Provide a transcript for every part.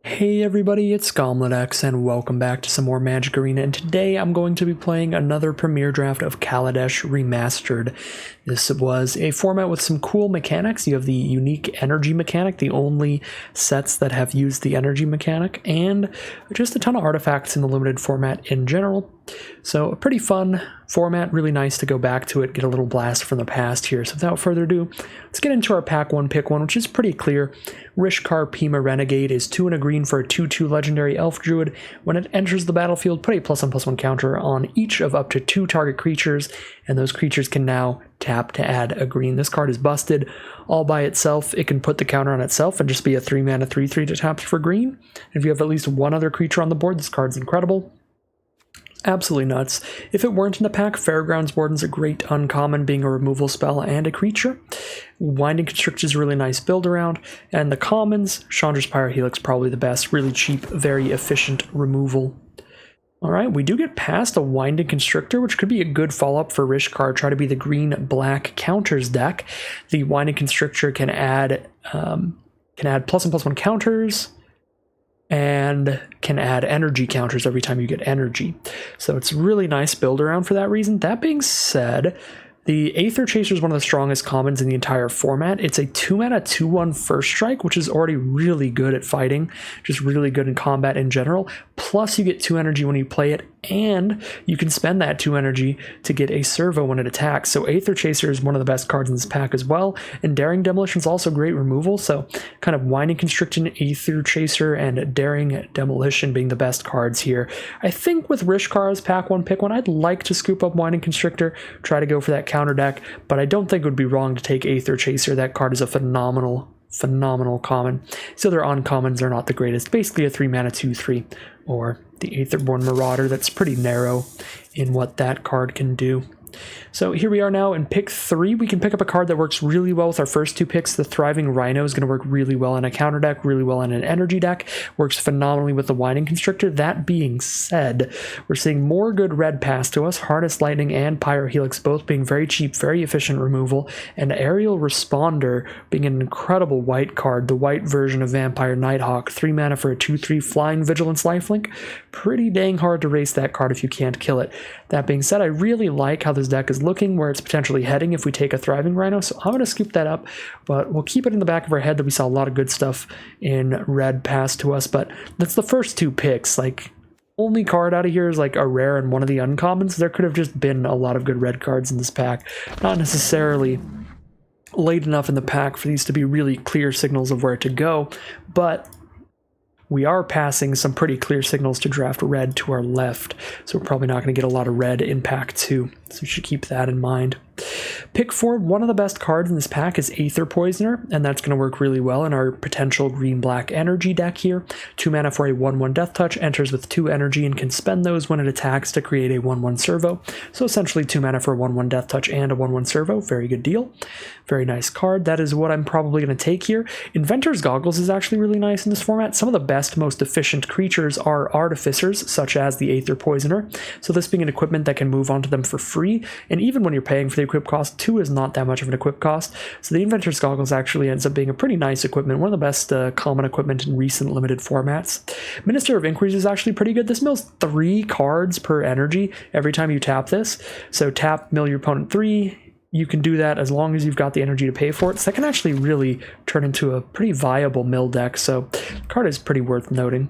Hey everybody, it's Kaladesh and welcome back to some more Magic Arena, and today I'm going to be playing another premiere draft of Kaladesh Remastered. This was a format with some cool mechanics. You have the unique energy mechanic, the only sets that have used the energy mechanic, and just a ton of artifacts in the limited format in general. So a pretty fun format, really nice to go back to it, get a little blast from the past here. So without further ado, let's get into our pack one, pick one, which is pretty clear. Rishkar Pima Renegade is 2 and a green for a 2/2 legendary elf druid. When it enters the battlefield, put a +1/+1 counter on each of up to 2 target creatures, and those creatures can now tap to add a green. This card is busted all by itself. It can put the counter on itself and just be a 3-mana 3/3 to tap for green. If you have at least one other creature on the board, this card's incredible. Absolutely nuts. If it weren't in the pack, Fairgrounds Warden's a great uncommon, being a removal spell and a creature. Winding Constrictor is a really nice build around, and the commons, Chandra's Pyrohelix probably the best, really cheap, very efficient removal. Alright, we do get past a Winding Constrictor, which could be a good follow-up for Rishkar. Try to be the green-black counters deck. The Winding Constrictor can add +1/+1 counters, and can add energy counters every time you get energy. So it's really nice build around for that reason. That being said, the Aether Chaser is one of the strongest commons in the entire format. It's a 2-mana 2/1 first strike, which is already really good at fighting, just really good in combat in general. Plus you get 2 energy when you play it, and you can spend that 2 energy to get a servo when it attacks. So Aether Chaser is one of the best cards in this pack as well, and Daring Demolition is also great removal, so kind of Winding Constriction, Aether Chaser, and Daring Demolition being the best cards here. I think with Rishkar's pack one, pick one, I'd like to scoop up Winding Constrictor, try to go for that counter deck, but I don't think it would be wrong to take Aether Chaser. That card is a phenomenal common. So their uncommons are not the greatest. Basically a 3-mana 2/3, or the Aetherborn Marauder. That's pretty narrow in what that card can do. So here we are now in pick 3. We can pick up a card that works really well with our first 2 picks. The Thriving Rhino is going to work really well in a counter deck, really well in an energy deck, works phenomenally with the Winding Constrictor. That being said, we're seeing more good red pass to us, Harness Lightning and Pyrohelix both being very cheap, very efficient removal, and Aerial Responder being an incredible white card, the white version of Vampire Nighthawk, 3 mana for a 2/3 flying Vigilance Lifelink. Pretty dang hard to race that card if you can't kill it. That being said, I really like how this deck is looking, where it's potentially heading if we take a Thriving Rhino, so I'm going to scoop that up, but we'll keep it in the back of our head that we saw a lot of good stuff in red pass to us. But that's the first 2 picks. Like, only card out of here is like a rare and one of the uncommons. There could have just been a lot of good red cards in this pack, not necessarily late enough in the pack for these to be really clear signals of where to go, but we are passing some pretty clear signals to draft red to our left, so we're probably not going to get a lot of red in pack 2, so we should keep that in mind. Pick 4, one of the best cards in this pack is Aether Poisoner, and that's going to work really well in our potential green-black energy deck here. 2 mana for a 1/1 Death Touch, enters with 2 energy and can spend those when it attacks to create a 1/1 servo. So essentially 2 mana for a 1/1 Death Touch and a 1/1 servo. Very good deal. Very nice card. That is what I'm probably going to take here. Inventor's Goggles is actually really nice in this format. Some of the best, most efficient creatures are Artificers, such as the Aether Poisoner. So this being an equipment that can move onto them for free, and even when you're paying for the equip cost, 2 is not that much of an equip cost. So the Inventor's Goggles actually ends up being a pretty nice equipment, one of the best common equipment in recent limited formats. Minister of Inquiries is actually pretty good. This mills 3 cards per energy every time you tap this. So tap, mill your opponent 3. You can do that as long as you've got the energy to pay for it. So that can actually really turn into a pretty viable mill deck. So the card is pretty worth noting.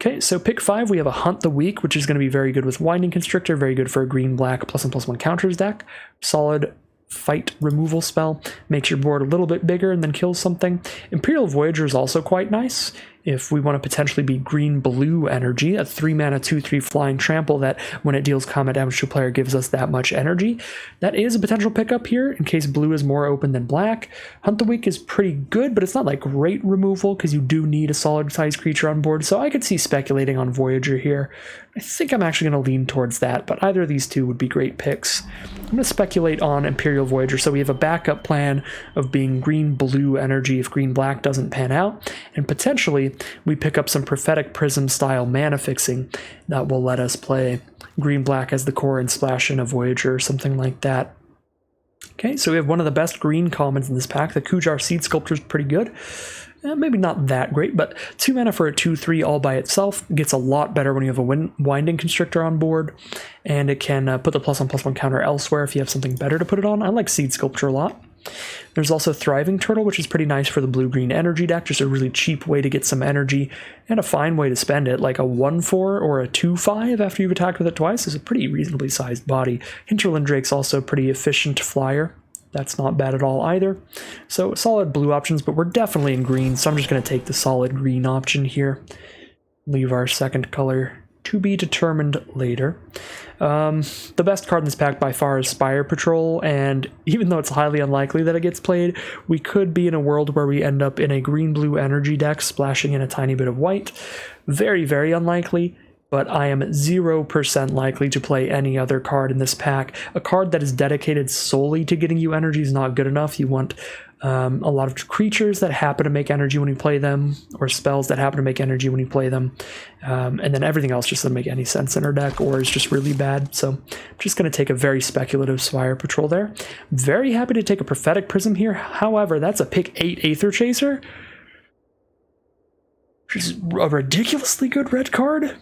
Okay, so pick 5, we have a Hunt the Weak, which is going to be very good with Winding Constrictor, very good for a green-black +1/+1 counters deck. Solid fight removal spell, makes your board a little bit bigger and then kills something. Imperial Voyager is also quite nice if we want to potentially be green-blue energy, a 3 mana 2/3 flying trample that when it deals combat damage to a player gives us that much energy. That is a potential pickup here in case blue is more open than black. Hunt the Weak is pretty good, but it's not like great removal because you do need a solid sized creature on board, so I could see speculating on Voyager here. I think I'm actually going to lean towards that, but either of these 2 would be great picks. I'm going to speculate on Imperial Voyager, so we have a backup plan of being green-blue energy if green-black doesn't pan out, and potentially we pick up some Prophetic Prism style mana fixing that will let us play green-black as the core and splash in a Voyager or something like that. Okay, so we have one of the best green commons in this pack. The Kujar Seed Sculptor is pretty good. maybe not that great, but 2 mana for a 2/3 all by itself gets a lot better when you have a Winding Constrictor on board, and it can put the +1/+1 counter elsewhere if you have something better to put it on. I like Seed Sculpture a lot. There's also Thriving Turtle, which is pretty nice for the blue-green energy deck, just a really cheap way to get some energy, and a fine way to spend it, like a 1/4 or a 2/5 after you've attacked with it twice is a pretty reasonably sized body. Hinterland Drake's also a pretty efficient flyer. That's not bad at all either. So solid blue options, but we're definitely in green, so I'm just going to take the solid green option here. Leave our second color to be determined later. The best card in this pack by far is Spire Patrol, and even though it's highly unlikely that it gets played, we could be in a world where we end up in a green-blue energy deck splashing in a tiny bit of white. Very, very unlikely, but I am 0% likely to play any other card in this pack. A card that is dedicated solely to getting you energy is not good enough. You want a lot of creatures that happen to make energy when you play them, or spells that happen to make energy when you play them, and then everything else just doesn't make any sense in our deck, or is just really bad. So I'm just going to take a very speculative Spire Patrol there. Very happy to take a Prophetic Prism here. However, that's a pick 8 Aether Chaser, which is a ridiculously good red card.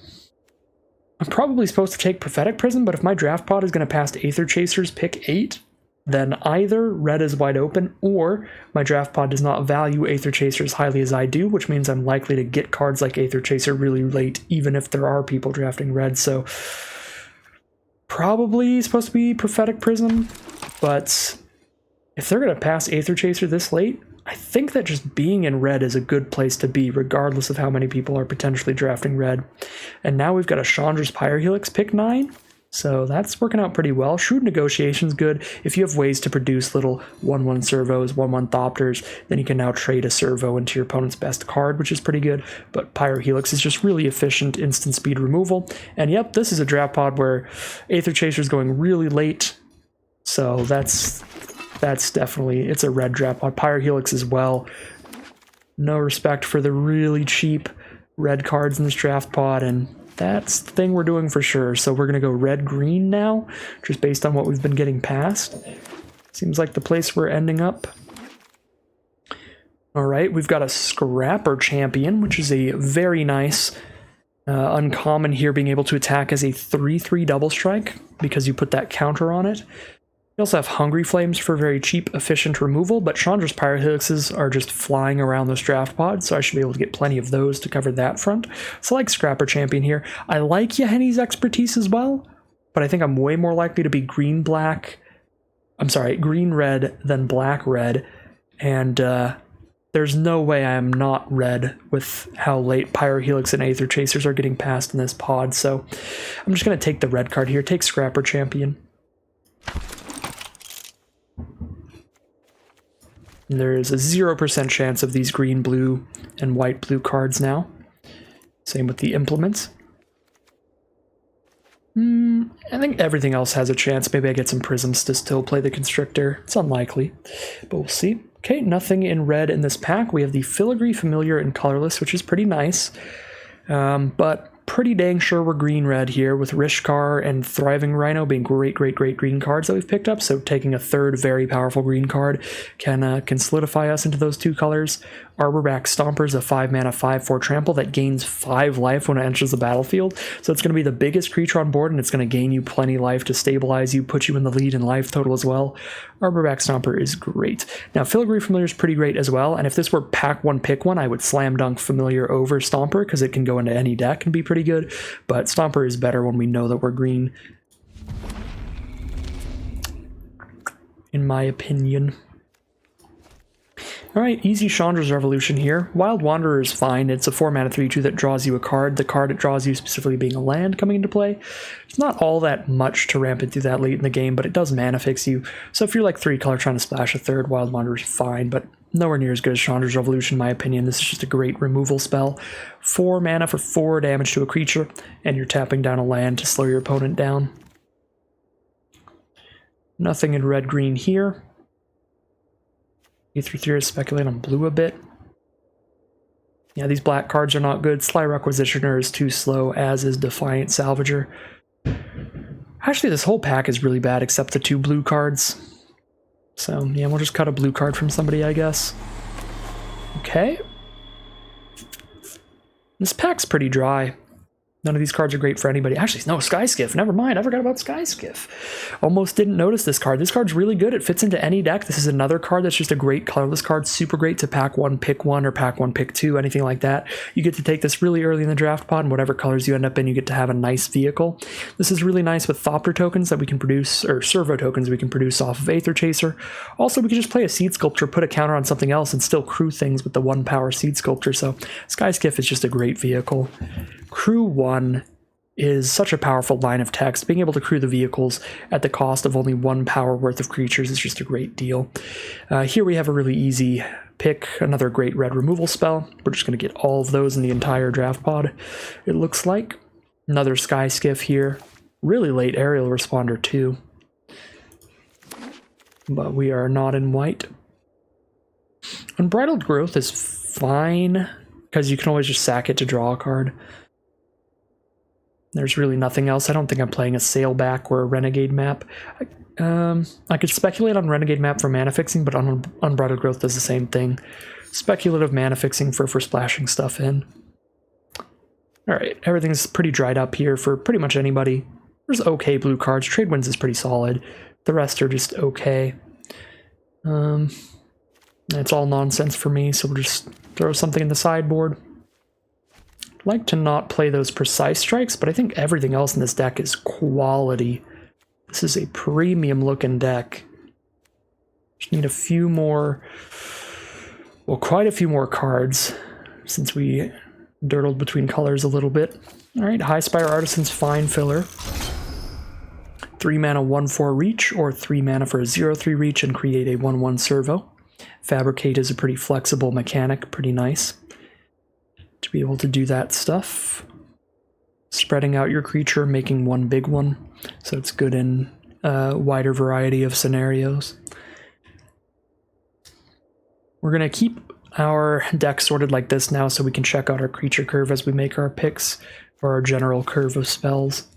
I'm probably supposed to take Prophetic Prism, but if my draft pod is going to pass Aether Chaser's pick 8, then either red is wide open, or my draft pod does not value Aether Chaser as highly as I do, which means I'm likely to get cards like Aether Chaser really late, even if there are people drafting red. So probably supposed to be Prophetic Prism, but if they're going to pass Aether Chaser this late, I think that just being in red is a good place to be, regardless of how many people are potentially drafting red. And now we've got a Chandra's Pyrohelix pick 9, so that's working out pretty well. Shrewd Negotiation's good. If you have ways to produce little 1/1 servos, 1/1 Thopters, then you can now trade a servo into your opponent's best card, which is pretty good. But Pyrohelix is just really efficient instant speed removal. And yep, this is a draft pod where Aether Chaser's going really late, so that's definitely, it's a red draft pod. Pyrohelix as well. No respect for the really cheap red cards in this draft pod, and that's the thing we're doing for sure. So we're going to go red-green now, just based on what we've been getting past. Seems like the place we're ending up. All right, we've got a Scrapper Champion, which is a very nice uncommon here, being able to attack as a 3/3 double strike because you put that counter on it. We also have Hungry Flames for very cheap, efficient removal, but Chandra's Pyrohelixes are just flying around those draft pods, so I should be able to get plenty of those to cover that front. So I like Scrapper Champion here. I like Yaheni's Expertise as well, but I think I'm way more likely to be green-red than black-red, and there's no way I am not red with how late Pyrohelix and Aether Chasers are getting passed in this pod, so I'm just going to take the red card here, take Scrapper Champion. And there is a 0% chance of these green, blue, and white, blue cards now. Same with the implements. I think everything else has a chance. Maybe I get some prisms to still play the Constrictor. It's unlikely, but we'll see. Okay, nothing in red in this pack. We have the Filigree, Familiar, and Colorless, which is pretty nice. But pretty dang sure we're green-red here, with Rishkar and Thriving Rhino being great green cards that we've picked up, so taking a third very powerful green card can solidify us into those two colors. Arborback Stomper is a 5-mana 5/4 trample that gains 5 life when it enters the battlefield, so it's going to be the biggest creature on board, and it's going to gain you plenty life to stabilize you, put you in the lead in life total as well. Arborback Stomper is great. Now, Filigree Familiar is pretty great as well, and if this were pack 1 pick 1, I would slam dunk Familiar over Stomper, because it can go into any deck and be pretty good, but Stomper is better when we know that we're green, in my opinion. Alright, easy Chandra's Revolution here. Wild Wanderer is fine. It's a 4-mana 3/2 that draws you a card. The card it draws you specifically being a land coming into play. It's not all that much to ramp it through that late in the game, but it does mana fix you. So if you're like 3-color trying to splash a third, Wild Wanderer is fine, but nowhere near as good as Chandra's Revolution in my opinion. This is just a great removal spell. 4 mana for 4 damage to a creature, and you're tapping down a land to slow your opponent down. Nothing in red-green here. Ether Theorist speculate on blue a bit. Yeah, these black cards are not good. Sly Requisitioner is too slow, as is Defiant Salvager. Actually, this whole pack is really bad except the 2 blue cards. So, yeah, we'll just cut a blue card from somebody, I guess. Okay. This pack's pretty dry. None of these cards are great for anybody. Actually, no, Sky Skiff. Never mind. I forgot about Sky Skiff. Almost didn't notice this card. This card's really good. It fits into any deck. This is another card that's just a great colorless card. Super great to pack one, pick one, or pack one, pick two, anything like that. You get to take this really early in the draft pod, and whatever colors you end up in, you get to have a nice vehicle. This is really nice with Thopter tokens that we can produce, or Servo tokens we can produce off of Aether Chaser. Also, we can just play a Seed Sculpture, put a counter on something else, and still crew things with the 1-power Seed Sculpture. So Sky Skiff is just a great vehicle. Crew 1 is such a powerful line of text. Being able to crew the vehicles at the cost of only 1 power worth of creatures is just a great deal. Here we have a really easy pick, another great red removal spell. We're just going to get all of those in the entire draft pod, it looks like. Another Sky Skiff here. Really late Aerial Responder too. But we are not in white. Unbridled Growth is fine, because you can always just sack it to draw a card. There's really nothing else. I don't think I'm playing a Sailback or a Renegade map. I could speculate on Renegade map for mana fixing, but Unbridled Growth does the same thing. Speculative mana fixing for splashing stuff in. Alright, everything's pretty dried up here for pretty much anybody. There's okay blue cards. Trade Winds is pretty solid. The rest are just okay. It's all nonsense for me, so we'll just throw something in the sideboard. Like to not play those precise strikes, but I think everything else in this deck is quality. This is a premium looking deck. Just need a few more, well, quite a few more cards since we dirtled between colors a little bit. All right, High Spire Artisan's fine filler. 3 mana 1/4 reach, or 3 mana for a 0/3 reach and create a 1/1 servo. Fabricate is a pretty flexible mechanic, pretty nice to be able to do that stuff. Spreading out your creature, making one big one, so it's good in a wider variety of scenarios. We're going to keep our deck sorted like this now so we can check out our creature curve as we make our picks for our general curve of spells.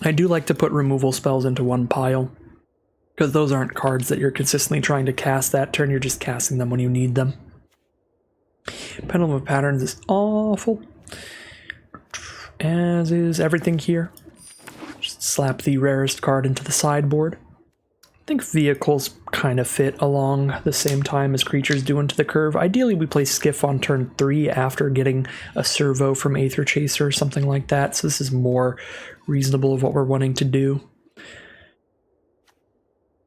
I do like to put removal spells into one pile, because those aren't cards that you're consistently trying to cast that turn, you're just casting them when you need them. Pendulum of Patterns is awful, as is everything here. Just slap the rarest card into the sideboard. I think vehicles kind of fit along the same time as creatures do into the curve. Ideally, we play Skiff on turn 3 after getting a servo from Aether Chaser or something like that, so this is more reasonable of what we're wanting to do.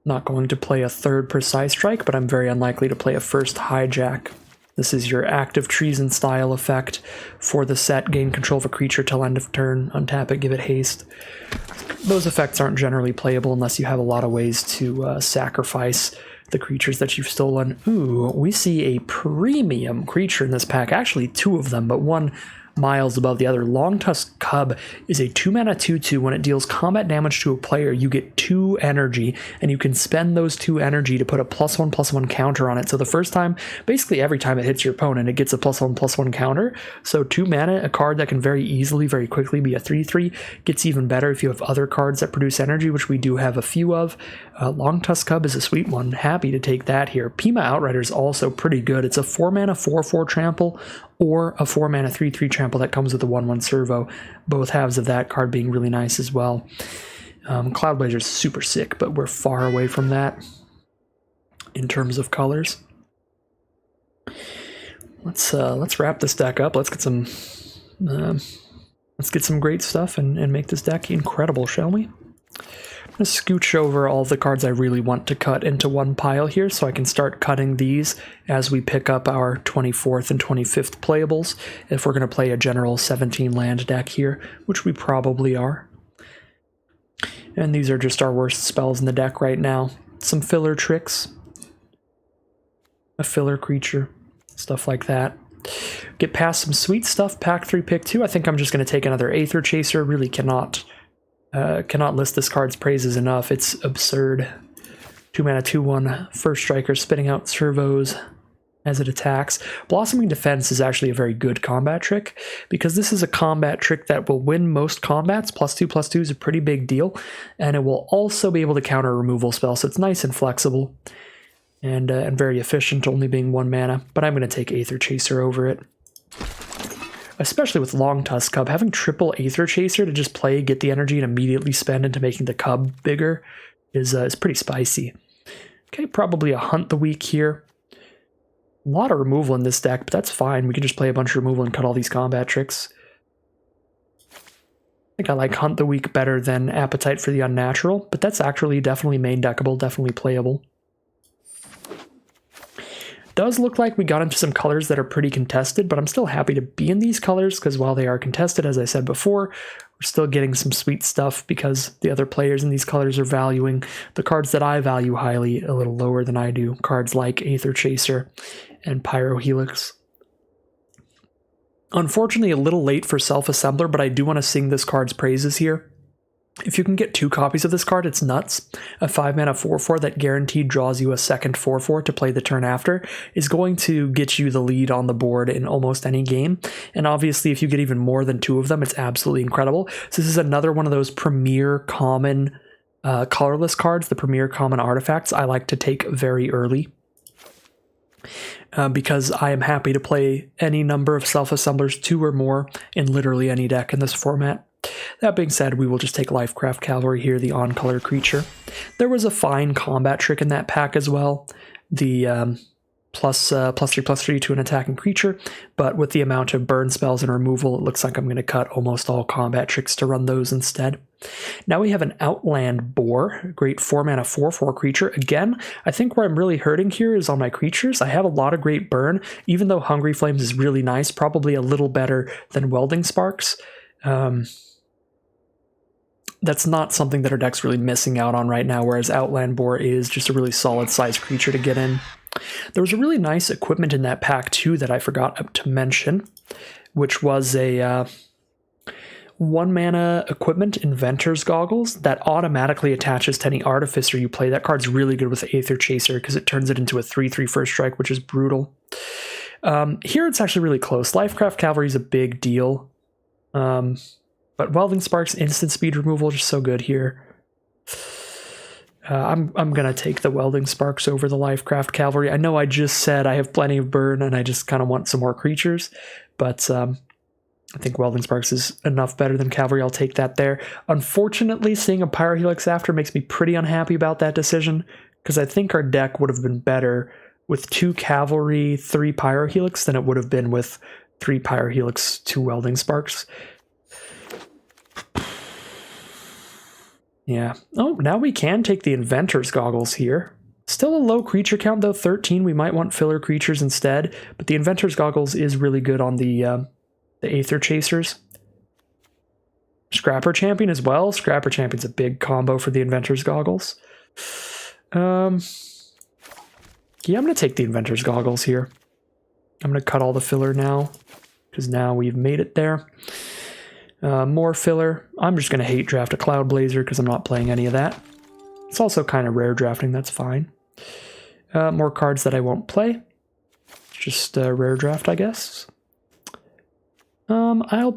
Not going to play a third Precise Strike, but I'm very unlikely to play a first Hijack. This is your active treason style effect for the set. Gain control of a creature till end of turn. Untap it, give it haste. Those effects aren't generally playable unless you have a lot of ways to sacrifice the creatures that you've stolen. Ooh, we see a premium creature in this pack. Actually, 2 of them, but one miles above the other. Longtusk Cub is a 2-mana 2/2. When it deals combat damage to a player, you get 2 energy, and you can spend those 2 energy to put a +1/+1 counter on it. So the first time, basically every time it hits your opponent, it gets a +1/+1 counter. So 2 mana, a card that can very easily, very quickly be a 3/3, gets even better if you have other cards that produce energy, which we do have a few of. Longtusk Cub is a sweet one. Happy to take that here. Pima Outrider is also pretty good. It's a 4-mana 4/4 trample, or a 4-mana 3/3 trample that comes with a 1/1 servo. Both halves of that card being really nice as well. Cloudblazer is super sick, but we're far away from that in terms of colors. Let's wrap this deck up. Let's get some great stuff and make this deck incredible, shall we? I'm going to scooch over all the cards I really want to cut into one pile here so I can start cutting these as we pick up our 24th and 25th playables, if we're going to play a general 17 land deck here, which we probably are. And these are just our worst spells in the deck right now. Some filler tricks, a filler creature, stuff like that. Get past some sweet stuff, pack 3, pick 2. I think I'm just going to take another Aether Chaser. Really cannot list this card's praises enough. It's absurd. 2-mana 2/1 first striker, spitting out servos as it attacks. Blossoming Defense is actually a very good combat trick, because this is a combat trick that will win most combats. +2/+2 is a pretty big deal, and it will also be able to counter a removal spell, so it's nice and flexible. and very efficient, only being 1 mana, but I'm going to take Aether Chaser over it. Especially with Long Tusk Cub, having triple Aether Chaser to just play, get the energy, and immediately spend into making the cub bigger is pretty spicy. Okay, probably a Hunt the Weak here. A lot of removal in this deck, but that's fine. We can just play a bunch of removal and cut all these combat tricks. I think I like Hunt the Weak better than Appetite for the Unnatural, but that's actually definitely main deckable, definitely playable. Does look like we got into some colors that are pretty contested, but I'm still happy to be in these colors because while they are contested, as I said before, we're still getting some sweet stuff because the other players in these colors are valuing the cards that I value highly a little lower than I do. Cards like Aether Chaser and Pyrohelix. Unfortunately, a little late for Self-Assembler, but I do want to sing this card's praises here. If you can get 2 copies of this card, it's nuts. A 5-mana 4/4 that guaranteed draws you a second 4/4 to play the turn after is going to get you the lead on the board in almost any game. And obviously, if you get even more than 2 of them, it's absolutely incredible. So this is another one of those premier common colorless cards, the premier common artifacts I like to take very early. Because I am happy to play any number of Self-Assemblers, 2 or more, in literally any deck in this format. That being said, we will just take Lifecraft Cavalry here, the on-color creature. There was a fine combat trick in that pack as well, the +3/+3 to an attacking creature, but with the amount of burn spells and removal, it looks like I'm going to cut almost all combat tricks to run those instead. Now we have an Outland Boar, great 4-mana 4/4 creature. Again, I think where I'm really hurting here is on my creatures. I have a lot of great burn, even though Hungry Flames is really nice, probably a little better than Welding Sparks. That's not something that our deck's really missing out on right now, whereas Outland Boar is just a really solid sized creature to get in. There was a really nice equipment in that pack too that I forgot to mention, which was a 1-mana equipment, Inventor's Goggles, that automatically attaches to any Artificer you play. That card's really good with Aether Chaser because it turns it into a 3/3 first strike, which is brutal. Here it's actually really close. Lifecraft Cavalry is a big deal. But Welding Sparks, instant speed removal, just so good here. I'm going to take the Welding Sparks over the Lifecraft Cavalry. I know I just said I have plenty of burn and I just kind of want some more creatures, but I think Welding Sparks is enough better than Cavalry. I'll take that there. Unfortunately, seeing a Pyrohelix after makes me pretty unhappy about that decision, because I think our deck would have been better with 2 Cavalry, 3 Pyrohelix than it would have been with 3 Pyrohelix, 2 Welding Sparks. Yeah. Oh, now we can take the Inventor's Goggles here. Still a low creature count, though, 13. We might want filler creatures instead, but the Inventor's Goggles is really good on the Aether Chasers. Scrapper Champion as well. Scrapper Champion's a big combo for the Inventor's Goggles. Yeah, I'm going to take the Inventor's Goggles here. I'm going to cut all the filler now, because now we've made it there. More filler. I'm just going to hate draft a Cloud Blazer because I'm not playing any of that. It's also kind of rare drafting, that's fine. More cards that I won't play. Just rare draft, I guess. I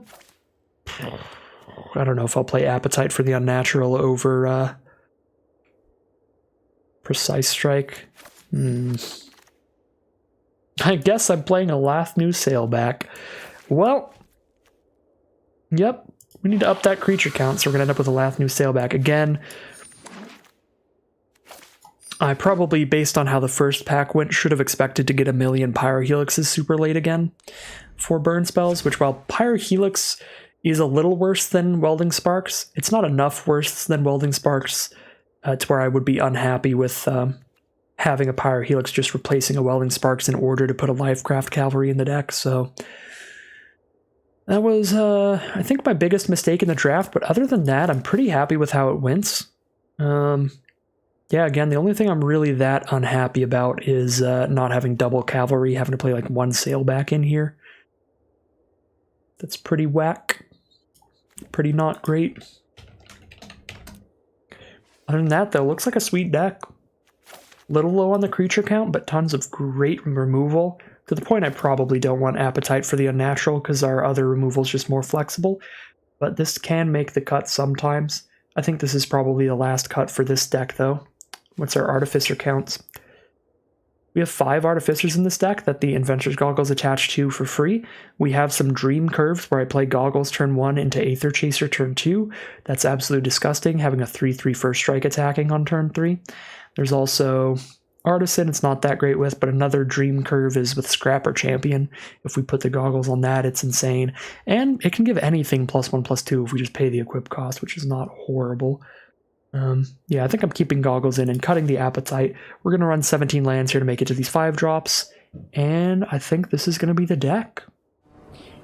don't know if I'll play Appetite for the Unnatural over Precise Strike. I guess I'm playing a Lathnu Sailback. Well, yep, we need to up that creature count, so we're going to end up with a Lathnu Sailback again. I probably, based on how the first pack went, should have expected to get 1,000,000 Pyrohelixes super late again for burn spells, which while Pyrohelix is a little worse than Welding Sparks, it's not enough worse than Welding Sparks to where I would be unhappy with having a Pyrohelix just replacing a Welding Sparks in order to put a Lifecraft Cavalry in the deck, so that was, I think, my biggest mistake in the draft, but other than that, I'm pretty happy with how it went. Yeah, again, the only thing I'm really that unhappy about is not having double Cavalry, having to play like 1 Sailback in here. That's pretty whack. Pretty not great. Other than that, though, looks like a sweet deck. Little low on the creature count, but tons of great removal. To the point I probably don't want Appetite for the Unnatural because our other removal is just more flexible. But this can make the cut sometimes. I think this is probably the last cut for this deck, though. What's our Artificer counts? We have 5 Artificers in this deck that the Inventor's Goggles attach to for free. We have some Dream Curves where I play Goggles turn 1 into Aether Chaser turn 2. That's absolutely disgusting, having a 3/3 first strike attacking on turn 3. There's also Artisan, it's not that great with, but another Dream Curve is with Scrapper Champion. If we put the Goggles on that, it's insane. And it can give anything +1/+2 if we just pay the equip cost, which is not horrible. Yeah, I think I'm keeping Goggles in and cutting the Appetite. We're going to run 17 lands here to make it to these 5 drops, and I think this is going to be the deck.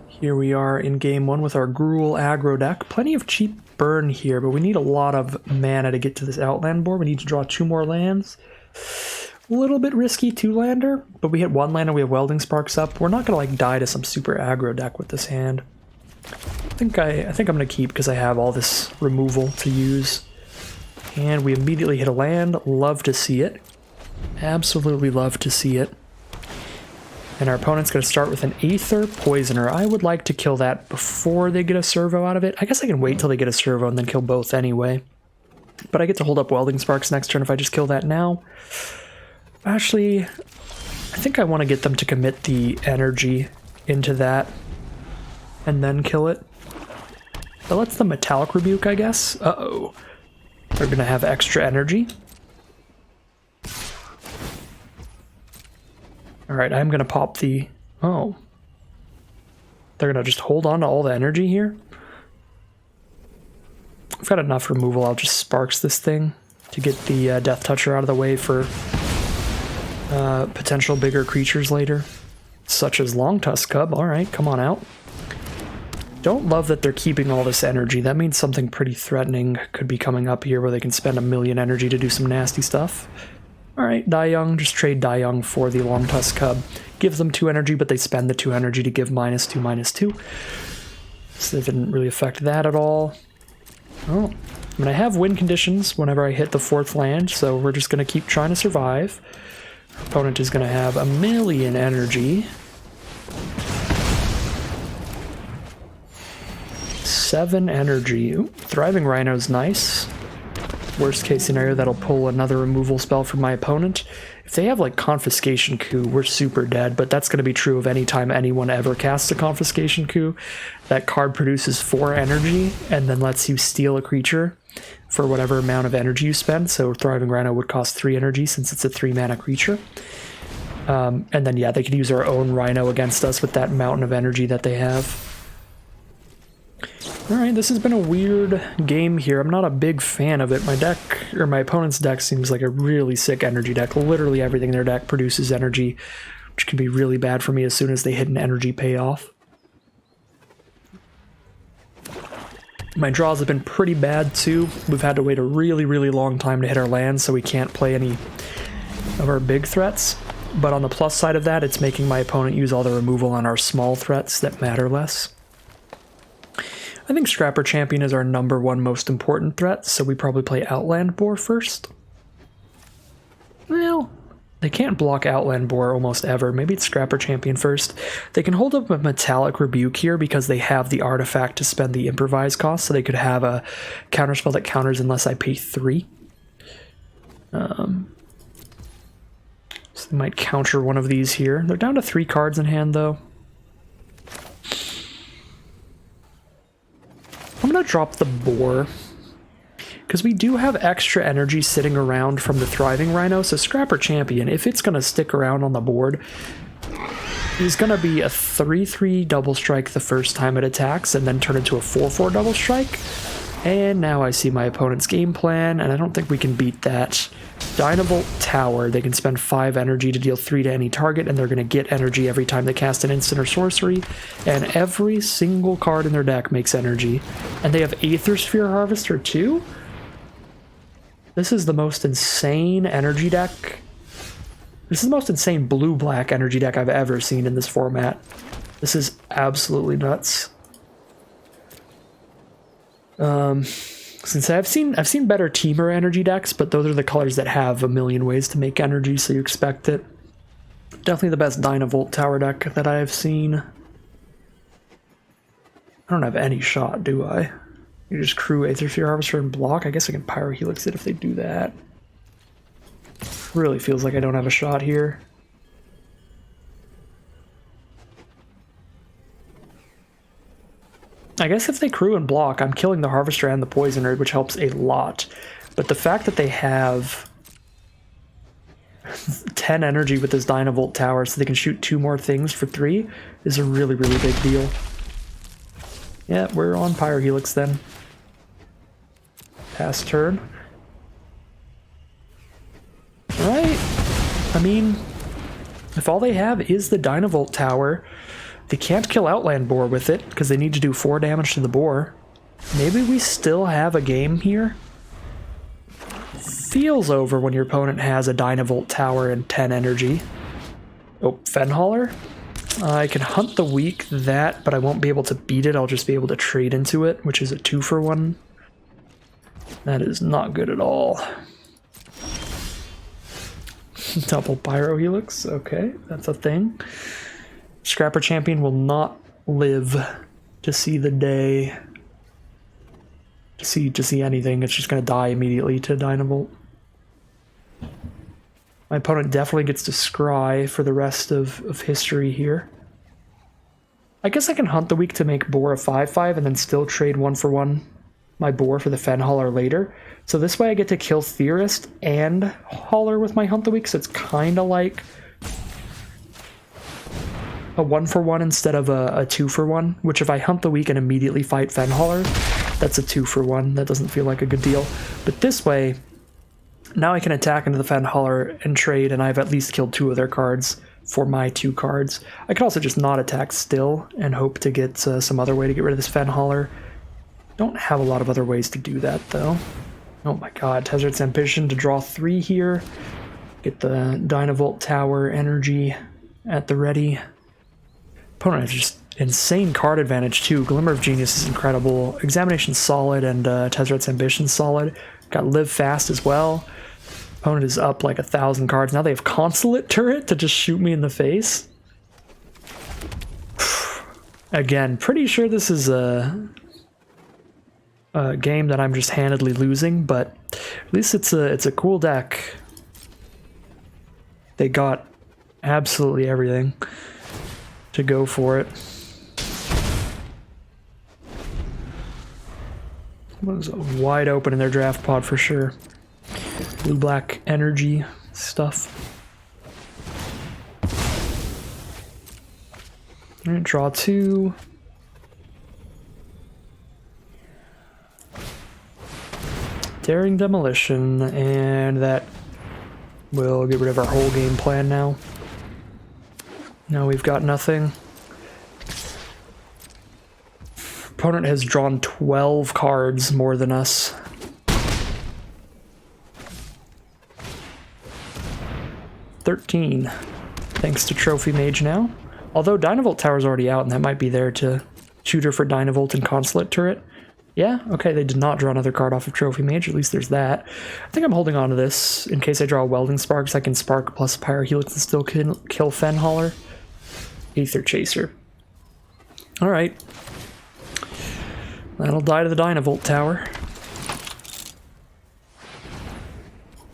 Here we are in game 1 with our Gruul aggro deck. Plenty of cheap burn here, but we need a lot of mana to get to this Outland board. We need to draw 2 more lands. A little bit risky 2-lander, but we hit 1 land and we have Welding Sparks up. We're not going to like die to some super aggro deck with this hand. I think I'm going to keep because I have all this removal to use. And we immediately hit a land. Love to see it. Absolutely love to see it. And our opponent's going to start with an Aether Poisoner. I would like to kill that before they get a servo out of it. I guess I can wait till they get a servo and then kill both anyway. But I get to hold up Welding Sparks next turn if I just kill that now. Actually, I think I want to get them to commit the energy into that and then kill it. That lets them Metallic Rebuke, I guess. Uh-oh. They're going to have extra energy. Alright, I'm going to pop the... Oh. They're going to just hold on to all the energy here? I've got enough removal. I'll just Sparks this thing to get the Death Toucher out of the way for potential bigger creatures later. Such as Long Tusk Cub. Alright, come on out. Don't love that they're keeping all this energy. That means something pretty threatening could be coming up here where they can spend 1 million energy to do some nasty stuff. Alright, Die Young, just trade Die Young for the Long Tusk Cub. Gives them 2 energy, but they spend the 2 energy to give -2/-2. So they didn't really affect that at all. Oh, I mean, I have win conditions whenever I hit the 4th land, so we're just going to keep trying to survive. Our opponent is going to have 1 million energy. 7 energy. Ooh, Thriving Rhino's nice. Worst case scenario, that'll pull another removal spell from my opponent. If they have like Confiscation Coup, we're super dead, but that's going to be true of any time anyone ever casts a Confiscation Coup. That card produces 4 energy and then lets you steal a creature for whatever amount of energy you spend. So Thriving Rhino would cost 3 energy since it's a 3-mana creature. And then yeah, they could use our own Rhino against us with that mountain of energy that they have. Alright, this has been a weird game here. I'm not a big fan of it. My deck, or my opponent's deck, seems like a really sick energy deck. Literally everything in their deck produces energy, which can be really bad for me as soon as they hit an energy payoff. My draws have been pretty bad too. We've had to wait a really, really long time to hit our lands, so we can't play any of our big threats. But on the plus side of that, it's making my opponent use all the removal on our small threats that matter less. I think Scrapper Champion is our #1 most important threat, so we probably play Outland Boar first. Well, they can't block Outland Boar almost ever. Maybe it's Scrapper Champion first. They can hold up a Metallic Rebuke here because they have the artifact to spend the Improvise cost, so they could have a counterspell that counters unless I pay 3. So they might counter one of these here. They're down to 3 cards in hand, though. I'm going to drop the Boar, because we do have extra energy sitting around from the Thriving Rhino, so Scrapper Champion, if it's going to stick around on the board, is going to be a 3/3 double strike the first time it attacks, and then turn into a 4/4 double strike. And now I see my opponent's game plan, and I don't think we can beat that. Dynavolt Tower, they can spend 5 energy to deal 3 to any target, and they're going to get energy every time they cast an instant or sorcery, and every single card in their deck makes energy. And they have Aether Sphere Harvester too? This is the most insane energy deck. This is the most insane blue-black energy deck I've ever seen in this format. This is absolutely nuts. Since I've seen better Teamer energy decks, but those are the colors that have 1 million ways to make energy, so you expect it. Definitely the best Dynavolt Tower deck that I have seen. I don't have any shot, do I? You just crew Aether Sphere Harvester and block? I guess I can Pyrohelix it if they do that. Really feels like I don't have a shot here. I guess if they crew and block, I'm killing the Harvester and the Poisoner, which helps a lot. But the fact that they have 10 energy with this Dynavolt Tower so they can shoot 2 more things for 3 is a really, really big deal. Yeah, we're on Pyrohelix then. Pass turn. Alright. I mean, if all they have is the Dynavolt Tower, they can't kill Outland Boar with it because they need to do 4 damage to the boar. Maybe we still have a game here? Feels over when your opponent has a Dynavolt Tower and 10 energy. Oh, Fenhauler? I can hunt the weak that, but I won't be able to beat it. I'll just be able to trade into it, which is a 2-for-1. That is not good at all. Double Pyrohelix, okay, that's a thing. Scrapper Champion will not live to see the day, to see anything. It's just going to die immediately to Dynavolt. My opponent definitely gets to scry for the rest of history here. I guess I can hunt the weak to make boar a 5/5 and then still trade 1-for-1 my boar for the Fenhauler later. So this way I get to kill Theorist and Hauler with my hunt the weak, so it's kind of like a 1-for-1 instead of a 2-for-1, which if I hunt the weak and immediately fight Fenhauler, that's a 2-for-1. That doesn't feel like a good deal. But this way, now I can attack into the Fenhauler and trade, and I've at least killed 2 of their cards for my 2 cards. I could also just not attack still and hope to get some other way to get rid of this Fenhauler. Don't have a lot of other ways to do that, though. Oh my god, Tezzret's Ambition to draw 3 here. Get the Dynavolt Tower energy at the ready. Opponent has just insane card advantage, too. Glimmer of Genius is incredible. Examination's solid, and Tezzret's Ambition's solid. Got Live Fast as well. Opponent is up like 1,000 cards. Now they have Consulate Turret to just shoot me in the face. Again, pretty sure this is a game that I'm just handedly losing, but at least it's a cool deck. They got absolutely everything to go for it. Was wide open in their draft pod for sure. Blue-black energy stuff. Alright, draw 2. Daring Demolition, and that will get rid of our whole game plan now. Now we've got nothing. Opponent has drawn 12 cards more than us. $13, thanks to Trophy Mage now. Although Dynavolt Tower's already out, and that might be there to shoot her for Dynavolt and Consulate Turret. Yeah, okay, they did not draw another card off of Trophy Mage, at least there's that. I think I'm holding on to this in case I draw Welding Sparks. I can Spark plus Pyrohelix and still kill Fenhauler. Aether Chaser. Alright. That'll die to the Dynavolt Tower.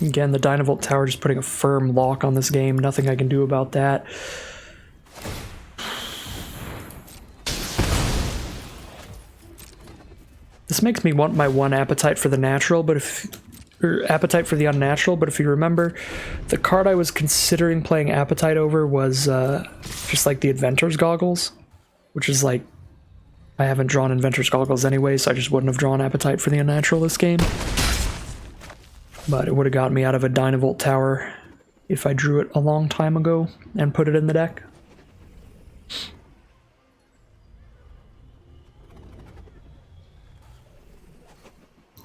Again, the Dynavolt Tower just putting a firm lock on this game. Nothing I can do about that. This makes me want my 1 appetite for the natural, but appetite for the unnatural, but if you remember, the card I was considering playing appetite over was just like the Inventor's Goggles, which is like, I haven't drawn Inventor's Goggles anyway, so I just wouldn't have drawn appetite for the unnatural this game. But it would have got me out of a Dynavolt Tower if I drew it a long time ago and put it in the deck.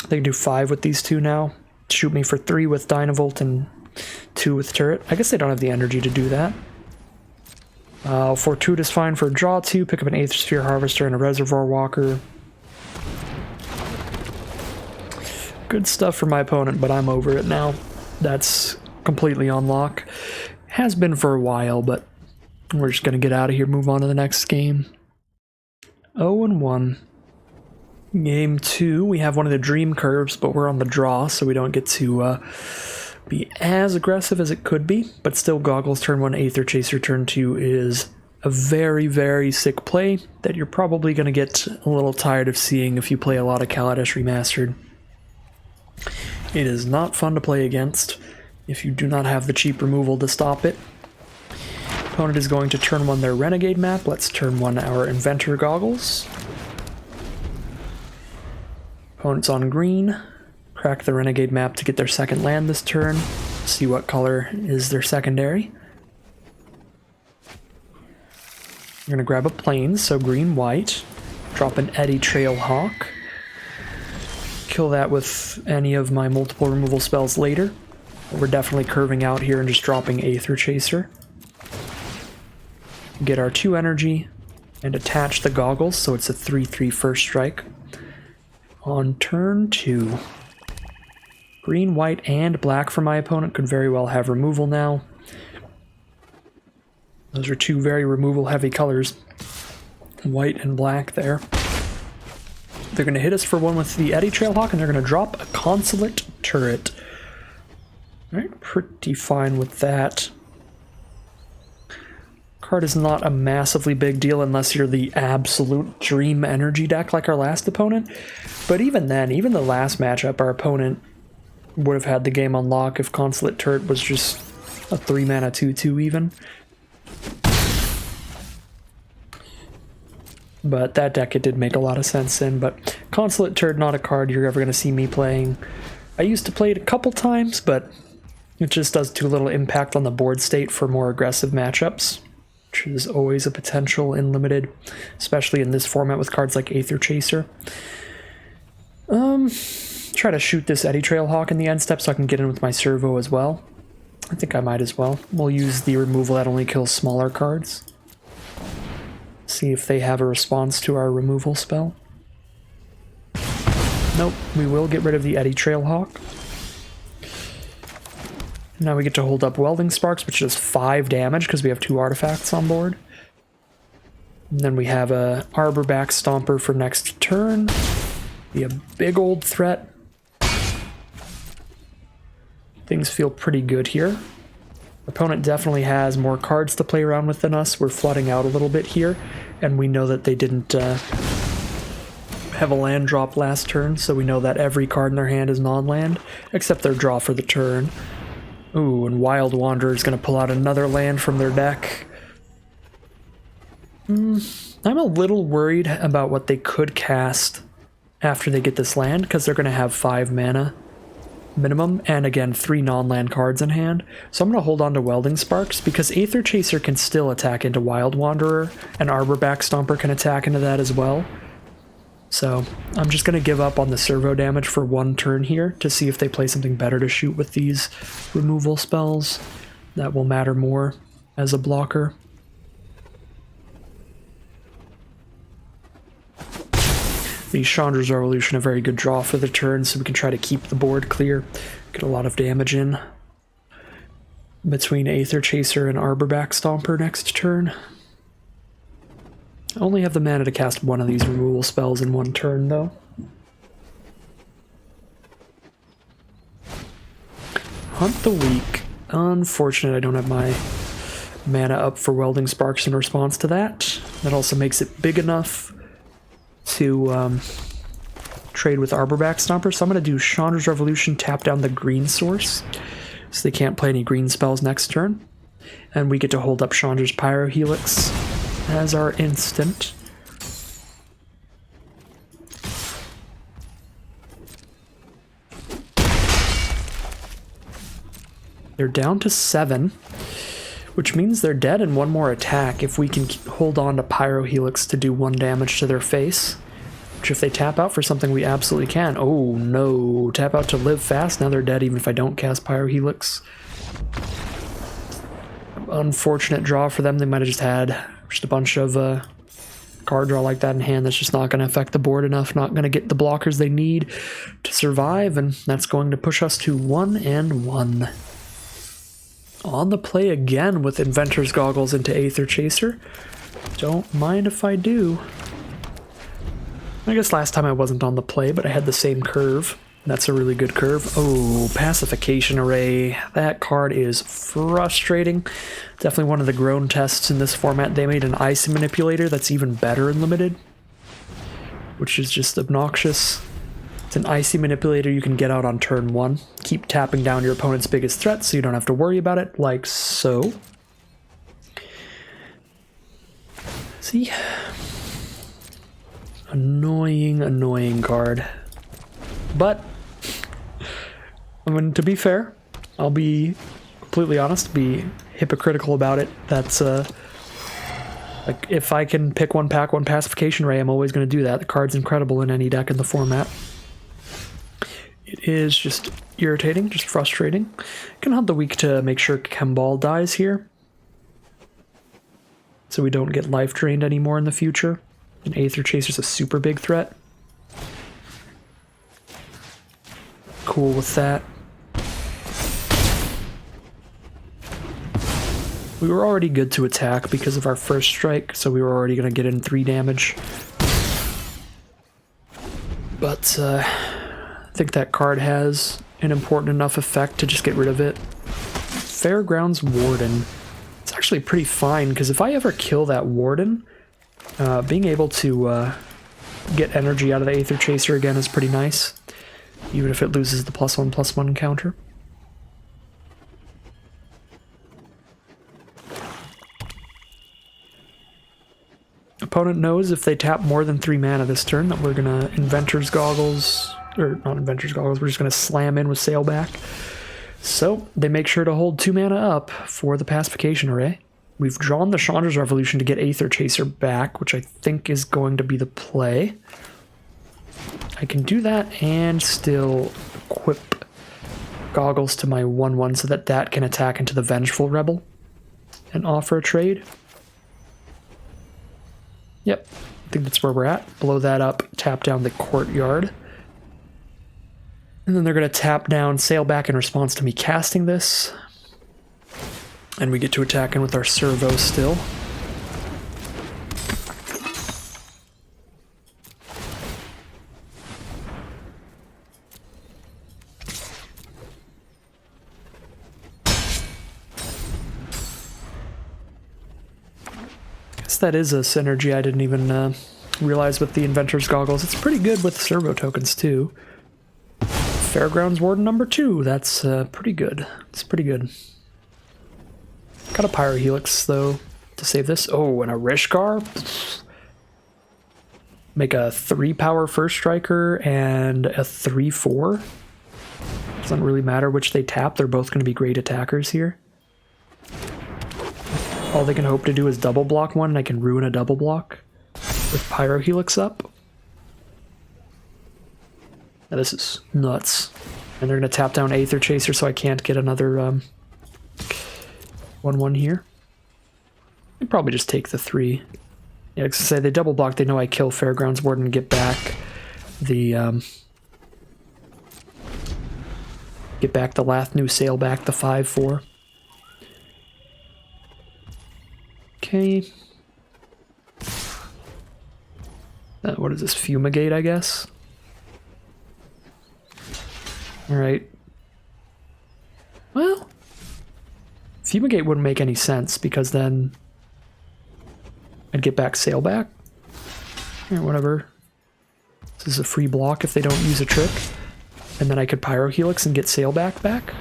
They can do 5 with these 2 now. Shoot me for 3 with Dynavolt and 2 with Turret. I guess they don't have the energy to do that. Fortuitous Find for draw 2, pick up an Aether Sphere Harvester and a Reservoir Walker. Good stuff for my opponent, but I'm over it now. That's completely on lock. Has been for a while, but we're just going to get out of here, move on to the next game. 0-1. Game 2, we have one of the Dream Curves, but we're on the draw, so we don't get to be as aggressive as it could be, but still Goggles turn 1, Aether Chaser turn 2 is a very, very sick play that you're probably going to get a little tired of seeing if you play a lot of Kaladesh Remastered. It is not fun to play against if you do not have the cheap removal to stop it. Opponent is going to turn one their Renegade map. Let's turn one our Inventor Goggles. Opponent's on green. Crack the Renegade map to get their second land this turn. See what color is their secondary. We're going to grab a Plains, so green-white. Drop an Eddy Trailhawk. Kill that with any of my multiple removal spells later. We're definitely curving out here and just dropping Aether Chaser. Get our 2 energy and attach the goggles, so it's a 3/3 first strike. On turn 2. Green, white, and black for my opponent could very well have removal now. Those are 2 very removal-heavy colors. White and black there. They're going to hit us for 1 with the Eddy Trailhawk, and they're going to drop a Consulate Turret. Alright, pretty fine with that. Card is not a massively big deal unless you're the absolute dream energy deck like our last opponent. But even then, even the last matchup, our opponent would have had the game on lock if Consulate Turret was just a 3-mana 2/2 even. But that deck it did make a lot of sense in. But Consulate Turret, not a card you're ever going to see me playing. I used to play it a couple times, but it just does too little impact on the board state for more aggressive matchups, which is always a potential in Limited, especially in this format with cards like Aether Chaser. Try to shoot this Eddy Trailhawk in the end step so I can get in with my servo as well. I think I might as well. We'll use the removal that only kills smaller cards. See if they have a response to our removal spell. Nope, we will get rid of the Eddy Trailhawk. Now we get to hold up Welding Sparks, which does 5 damage because we have 2 artifacts on board. And then we have a Arborback Stomper for next turn. Be a big old threat. Things feel pretty good here. Opponent definitely has more cards to play around with than us. We're flooding out a little bit here, and we know that they didn't have a land drop last turn, so we know that every card in their hand is non-land, except their draw for the turn. Ooh, and Wild Wanderer is going to pull out another land from their deck. I'm a little worried about what they could cast after they get this land, because they're going to have 5 mana minimum, and again 3 non-land cards in hand. So I'm going to hold on to Welding Sparks, because Aether Chaser can still attack into Wild Wanderer, and Arborback Stomper can attack into that as well. So I'm just going to give up on the servo damage for 1 turn here to see if they play something better to shoot with these removal spells. That will matter more as a blocker. The Chandra's Revolution, a very good draw for the turn, so we can try to keep the board clear, get a lot of damage in between Aether Chaser and Arborback Stomper next turn. I only have the mana to cast 1 of these removal spells in 1 turn, though. Hunt the Weak. Unfortunate I don't have my mana up for Welding Sparks in response to that. That also makes it big enough to trade with Arborback Stomper, so I'm going to do Chandra's Revolution, tap down the green source, so they can't play any green spells next turn. And we get to hold up Chandra's Pyrohelix as our instant. They're down to 7, which means they're dead in 1 more attack if we can hold on to Pyrohelix to do 1 damage to their face. Which if they tap out for something, we absolutely can. Oh no, tap out to live fast, now they're dead even if I don't cast Pyrohelix. Unfortunate draw for them, they might have just had a bunch of card draw like that in hand that's just not going to affect the board enough, not going to get the blockers they need to survive, and that's going to push us to 1-1. On the play again with Inventor's Goggles into Aether Chaser. Don't mind if I do. I guess last time I wasn't on the play, but I had the same curve. That's a really good curve. Oh, Pacification Array. That card is frustrating. Definitely one of the grown tests in this format. They made an Icy Manipulator that's even better in Limited, which is just obnoxious. It's an Icy Manipulator you can get out on turn 1. Keep tapping down your opponent's biggest threat so you don't have to worry about it, like so. See? Annoying, annoying card. But, I mean, to be fair, I'll be completely honest, be hypocritical about it. That's, like, if I can pick one pack, one Pacification Ray, I'm always going to do that. The card's incredible in any deck in the format. It is just irritating, just frustrating. Can hunt the weak to make sure Chemball dies here, so we don't get life drained anymore in the future. An Aether Chaser's a super big threat. Cool with that. We were already good to attack because of our first strike, so we were already going to get in 3 damage. But I think that card has an important enough effect to just get rid of it. Fairgrounds Warden. It's actually pretty fine, because if I ever kill that Warden, being able to get energy out of the Aether Chaser again is pretty nice, even if it loses the +1/+1 counter. Opponent knows if they tap more than 3 mana this turn that we're gonna Inventor's Goggles, or not Inventor's Goggles, we're just gonna slam in with Sailback. So they make sure to hold 2 mana up for the Pacification Array. We've drawn the Chandra's Revolution to get Aether Chaser back, which I think is going to be the play. I can do that and still equip Goggles to my 1/1 so that that can attack into the Vengeful Rebel and offer a trade. Yep, I think that's where we're at. Blow that up, tap down the Courtyard. And then they're going to tap down Sailback in response to me casting this. And we get to attack in with our Servo still. Guess that is a synergy I didn't even realize with the Inventor's Goggles. It's pretty good with Servo tokens too. Fairgrounds Warden number 2. That's pretty good. It's pretty good. Got a Pyrohelix, though, to save this. Oh, and a Rishkar? Make a 3-power first striker and a 3/4. Doesn't really matter which they tap. They're both going to be great attackers here. All they can hope to do is double block one, and I can ruin a double block with Pyrohelix up. Now, this is nuts. And they're going to tap down Aether Chaser so I can't get another 1/1 here. I'd probably just take the 3. Yeah, because say they double block, they know I kill Fairgrounds Warden and get back the Lathnu Sailback, the 5/4. Okay. What is this? Fumigate, I guess. All right. Well, Fumigate wouldn't make any sense because then I'd get back Sailback. Or whatever. This is a free block if they don't use a trick. And then I could Pyrohelix and get Sailback back.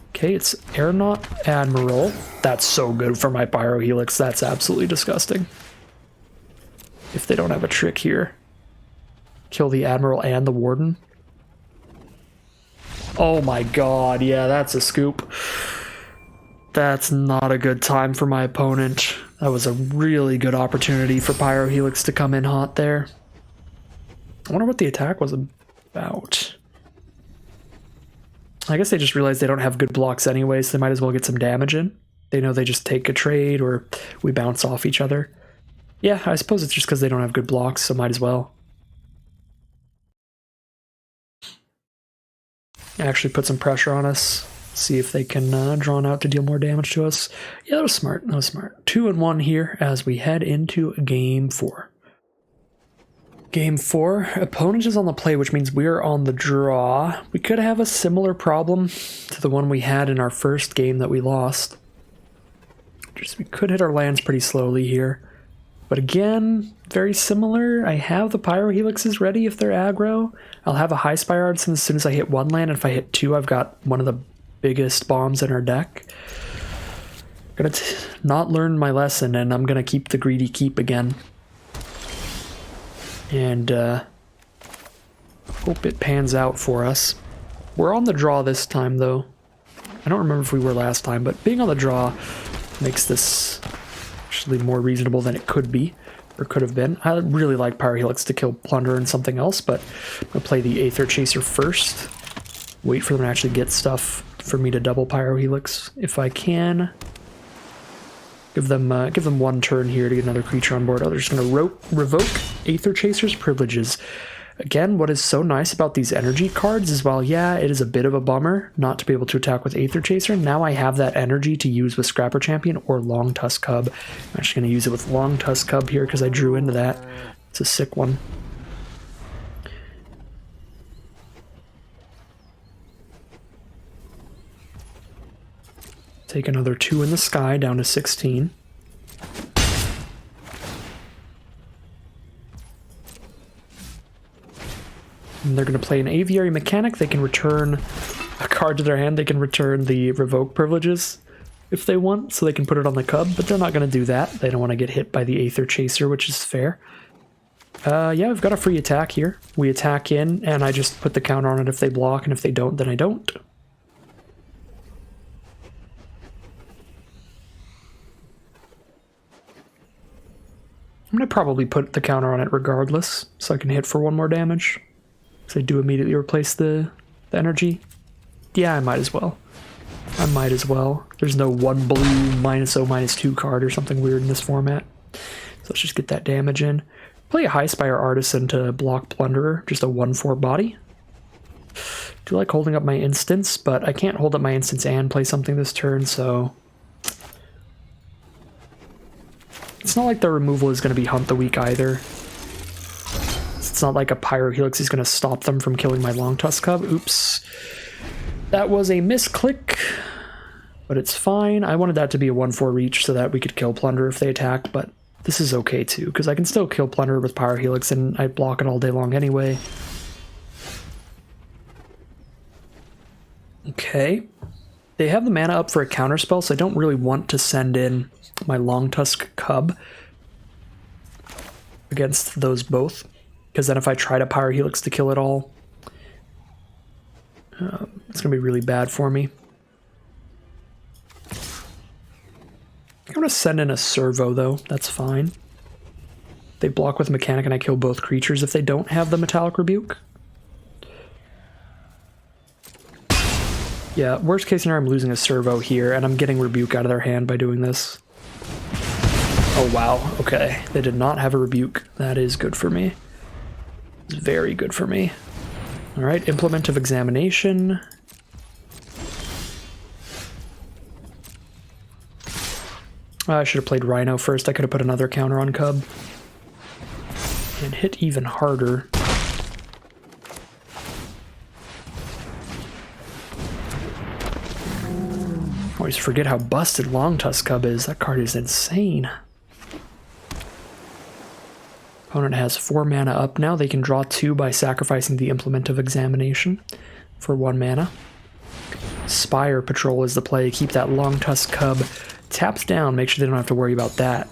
Okay, it's Aeronaut Admiral. That's so good for my Pyrohelix. That's absolutely disgusting. If they don't have a trick here. Kill the Admiral and the Warden. Oh my god, yeah, that's a scoop. That's not a good time for my opponent. That was a really good opportunity for Pyrohelix to come in hot there. I wonder what the attack was about. I guess they just realized they don't have good blocks anyway, so they might as well get some damage in. They know they just take a trade or we bounce off each other. Yeah, I suppose it's just because they don't have good blocks, so might as well. Actually put some pressure on us. See if they can draw out to deal more damage to us. Yeah, that was smart. That was smart. 2-1 here as we head into game 4. Game 4. Opponent is on the play, which means we're on the draw. We could have a similar problem to the one we had in our first game that we lost. Just we could hit our lands pretty slowly here. But again, very similar. I have the Pyro Helixes ready if they're aggro. I'll have a High Spire Artisan as soon as I hit one land. And if I hit two, I've got one of the biggest bombs in our deck. Gonna not learn my lesson, and I'm gonna keep the Greedy Keep again. And hope it pans out for us. We're on the draw this time, though. I don't remember if we were last time, but being on the draw makes this actually more reasonable than it could be, or could have been. I really like Pyro Helix to kill Plunder and something else, but I'm going to play the Aether Chaser first. Wait for them to actually get stuff for me to double Pyro Helix if I can. Give them one turn here to get another creature on board. Oh, they're just going to revoke Aether Chaser's privileges. Again, what is so nice about these energy cards is, while yeah, it is a bit of a bummer not to be able to attack with Aether Chaser, now I have that energy to use with Scrapper Champion or Long Tusk Cub. I'm actually going to use it with Long Tusk Cub here because I drew into that. It's a sick one. Take another 2 in the sky, down to 16. And they're going to play an Aviary Mechanic. They can return a card to their hand. They can return the Revoke privileges if they want, so they can put it on the Cub, but they're not going to do that. They don't want to get hit by the Aether Chaser, which is fair. Yeah, we've got a free attack here. We attack in, and I just put the counter on it if they block, and if they don't, then I don't. I'm going to probably put the counter on it regardless, so I can hit for 1 more damage. So I do immediately replace the energy. Yeah, I might as well. I might as well. There's no 1 blue -0 -2 card or something weird in this format. So let's just get that damage in. Play a High Spire Artisan to block Plunderer, just a 1/4 body. Do like holding up my instants, but I can't hold up my instants and play something this turn, so... It's not like the removal is going to be Hunt the Weak either. It's not like a Pyro Helix is going to stop them from killing my Long Tusk Cub. Oops. That was a misclick, but it's fine. I wanted that to be a 1/4 reach so that we could kill Plunder if they attack, but this is okay too, because I can still kill Plunder with Pyro Helix and I block it all day long anyway. Okay. They have the mana up for a counterspell, so I don't really want to send in my Long Tusk Cub against those both, because then if I try to Pyro Helix to kill it all, it's going to be really bad for me. I'm going to send in a Servo, though. That's fine. They block with Mechanic and I kill both creatures if they don't have the Metallic Rebuke. Yeah, worst case scenario, I'm losing a Servo here, and I'm getting Rebuke out of their hand by doing this. Oh wow, okay. They did not have a Rebuke. That is good for me. It's very good for me. Alright, Implement of Examination. I should have played Rhino first. I could have put another counter on Cub. And hit even harder. I always forget how busted Long Tusk Cub is. That card is insane. Opponent has 4 mana up now. They can draw 2 by sacrificing the Implement of Examination for 1 mana. Spire Patrol is the play. Keep that Long Tusk Cub taps down. Make sure they don't have to worry about that.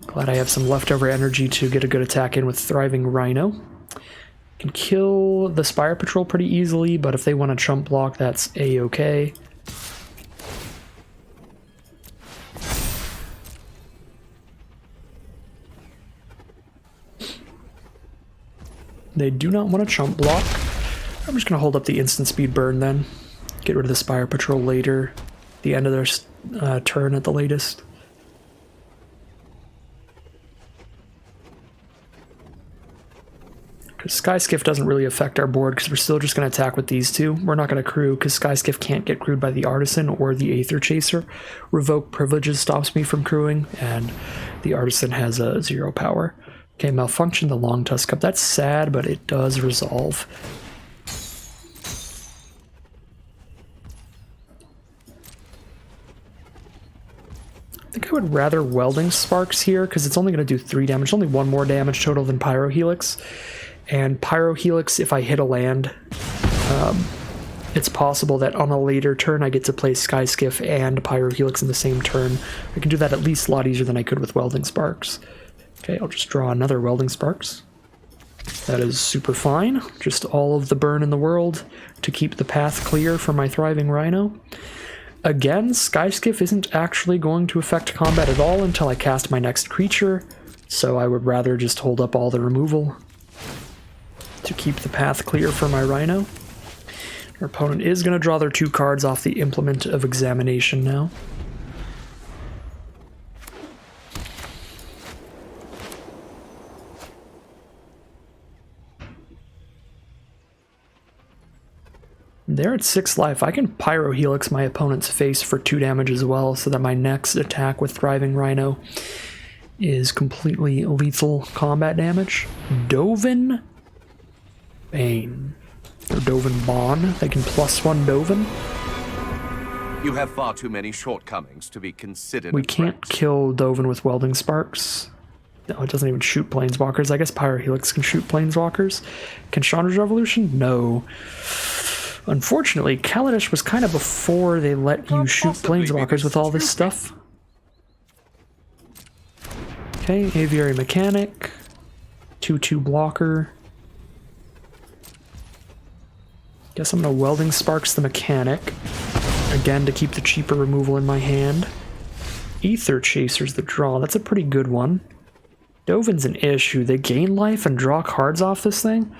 Glad I have some leftover energy to get a good attack in with Thriving Rhino. Can kill the Spire Patrol pretty easily, but if they want to chump block, that's a-okay. They do not want to chump block. I'm just going to hold up the instant speed burn then. Get rid of the Spire Patrol later. The end of their turn at the latest. Because Skyskiff doesn't really affect our board because we're still just going to attack with these two. We're not going to crew because Skyskiff can't get crewed by the Artisan or the Aether Chaser. Revoke Privileges stops me from crewing, and the Artisan has a 0 power. Okay, malfunction the long tusk cup. That's sad, but it does resolve. I think I would rather Welding Sparks here, because it's only going to do 3 damage. Only 1 more damage total than Pyro Helix. And Pyro Helix, if I hit a land, it's possible that on a later turn I get to play Sky Skiff and Pyro Helix in the same turn. I can do that at least a lot easier than I could with Welding Sparks. Okay, I'll just draw another Welding Sparks. That is super fine. Just all of the burn in the world to keep the path clear for my Thriving Rhino. Again, Sky Skiff isn't actually going to affect combat at all until I cast my next creature, so I would rather just hold up all the removal to keep the path clear for my Rhino. Our opponent is going to draw their 2 cards off the Implement of Examination now. They're at 6 life. I can Pyro Helix my opponent's face for 2 damage as well, so that my next attack with Thriving Rhino is completely lethal combat damage. Dovin Bane. Or Dovin Bond. They can +1 Dovin. You have far too many shortcomings to be considered. We can't kill Dovin with Welding Sparks. No, it doesn't even shoot Planeswalkers. I guess Pyro Helix can shoot Planeswalkers. Can Chandra's Revolution? No. Unfortunately, Kaladesh was kind of before they let you shoot Planeswalkers with all this stuff. Okay, Aviary Mechanic. 2/2 blocker. Guess I'm going to Welding Sparks the Mechanic. Again, to keep the cheaper removal in my hand. Aether Chaser's the draw. That's a pretty good one. Dovin's an issue. They gain life and draw cards off this thing.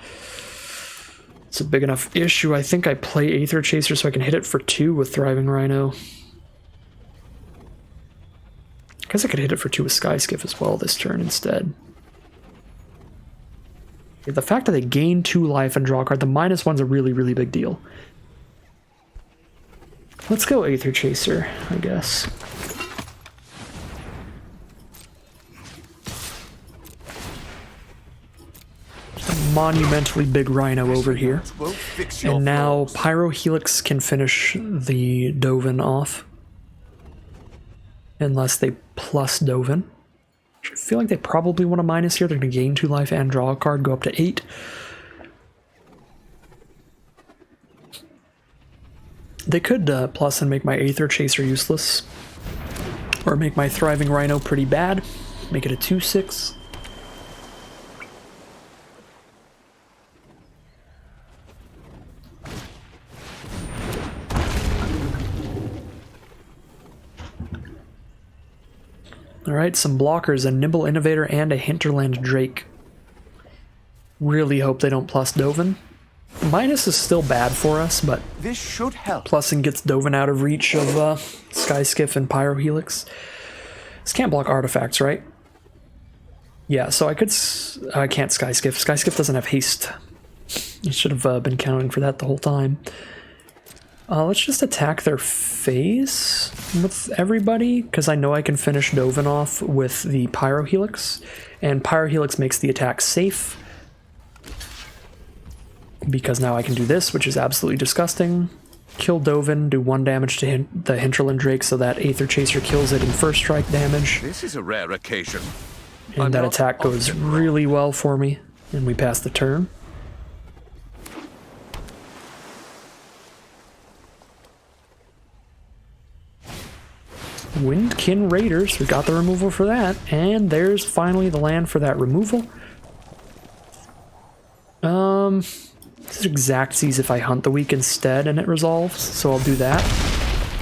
It's a big enough issue. I think I play Aether Chaser so I can hit it for 2 with Thriving Rhino. I guess I could hit it for 2 with Sky Skiff as well this turn instead. The fact that they gain 2 life and draw a card, the -1's a really, really big deal. Let's go Aether Chaser, I guess. Monumentally big Rhino over here. And now Pyro Helix can finish the Dovin off. Unless they plus Dovin. I feel like they probably want a minus here. They're going to gain 2 life and draw a card, go up to 8. They could plus and make my Aether Chaser useless. Or make my Thriving Rhino pretty bad. Make it a 2/6. Alright, some blockers, a Nimble Innovator and a Hinterland Drake. Really hope they don't plus Dovin. Minus is still bad for us, but this should help. Plussing gets Dovin out of reach of Sky Skiff and Pyro Helix. This can't block artifacts, right? Yeah, so I can't Sky Skiff. Sky Skiff doesn't have haste. I should have been counting for that the whole time. Let's just attack their face with everybody, because I know I can finish Dovin off with the Pyro Helix, and Pyro Helix makes the attack safe, because now I can do this, which is absolutely disgusting. Kill Dovin, do 1 damage to the Hinterland Drake so that Aether Chaser kills it in first strike damage. This is a rare occasion. And that attack goes really well for me, and we pass the turn. Windkin Raiders, we got the removal for that, and there's finally the land for that removal. This is Xaxes if I hunt the week instead and it resolves, so I'll do that.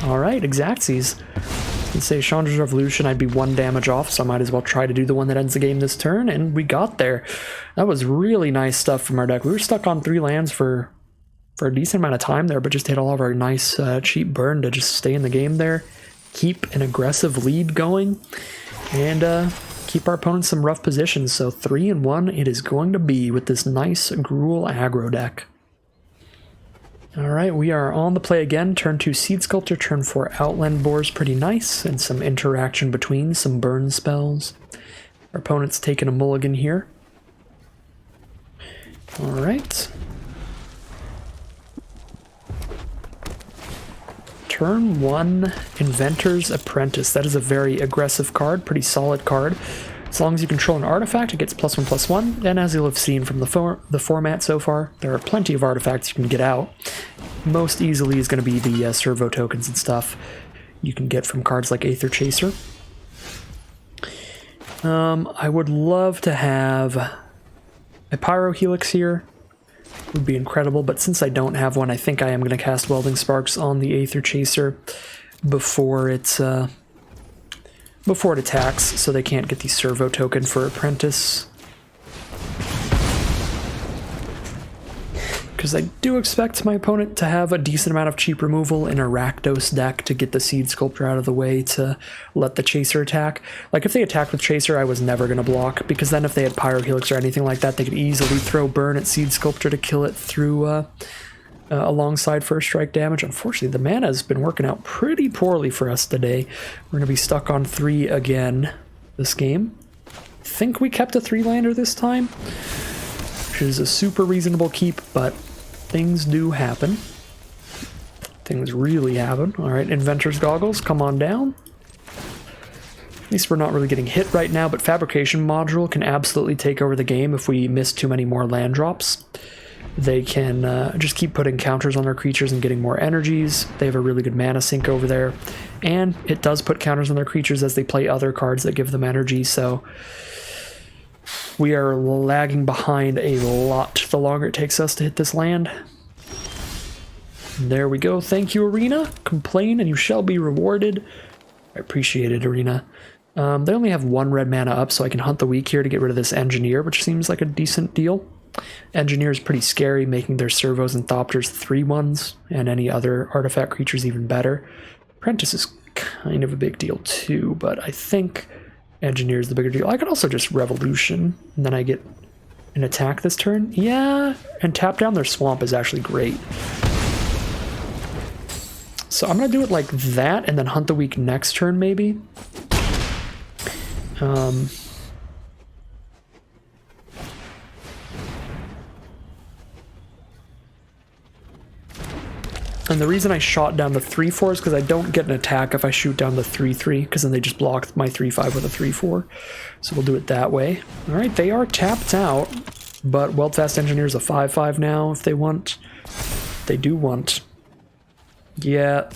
Alright, Xaxes. Let's say Chandra's Revolution, I'd be 1 damage off, so I might as well try to do the one that ends the game this turn, and we got there. That was really nice stuff from our deck. We were stuck on 3 lands for a decent amount of time there, but just hit all of our nice cheap burn to just stay in the game there. Keep an aggressive lead going, and keep our opponents some rough positions. So 3-1 it is going to be with this nice Gruul aggro deck. Alright, we are on the play again. Turn 2 Seed Sculptor, turn 4 Outland Boar's pretty nice, and some interaction between some burn spells. Our opponent's taking a mulligan here. Alright. Turn 1, Inventor's Apprentice. That is a very aggressive card, pretty solid card. As long as you control an artifact, it gets +1/+1. And as you'll have seen from the format so far, there are plenty of artifacts you can get out. Most easily is going to be the servo tokens and stuff you can get from cards like Aether Chaser. I would love to have a Pyro Helix here. Would be incredible, but since I don't have one, I think I am going to cast Welding Sparks on the Aether Chaser before it attacks, so they can't get the servo token for Apprentice. Because I do expect my opponent to have a decent amount of cheap removal in a Rakdos deck to get the Seed Sculptor out of the way to let the Chaser attack. Like, if they attacked with Chaser, I was never going to block, because then if they had Pyro Helix or anything like that, they could easily throw Burn at Seed Sculptor to kill it through alongside First Strike damage. Unfortunately, the mana has been working out pretty poorly for us today. We're going to be stuck on 3 again this game. I think we kept a 3-lander this time, which is a super reasonable keep, but things do happen. Things really happen. Alright, Inventor's Goggles, come on down. At least we're not really getting hit right now, but Fabrication Module can absolutely take over the game if we miss too many more land drops. They can just keep putting counters on their creatures and getting more energies. They have a really good mana sink over there. And it does put counters on their creatures as they play other cards that give them energy, so we are lagging behind a lot the longer it takes us to hit this land. There we go. Thank you, Arena. Complain and you shall be rewarded. I appreciate it, Arena. They only have 1 red mana up, so I can hunt the weak here to get rid of this Engineer, which seems like a decent deal. Engineer is pretty scary, making their servos and thopters 3/1s, and any other artifact creatures even better. Apprentice is kind of a big deal too, but I think Engineer is the bigger deal. I could also just Revolution, and then I get an attack this turn. Yeah, and tap down their swamp is actually great. So I'm going to do it like that, and then hunt the weak next turn, maybe. And the reason I shot down the 3/4 is because I don't get an attack if I shoot down the 3/3, because then they just block my 3/5 with a 3/4. So we'll do it that way. Alright, they are tapped out, but Weldfast Engineer's a 5/5 now if they want. They do want. Yeah,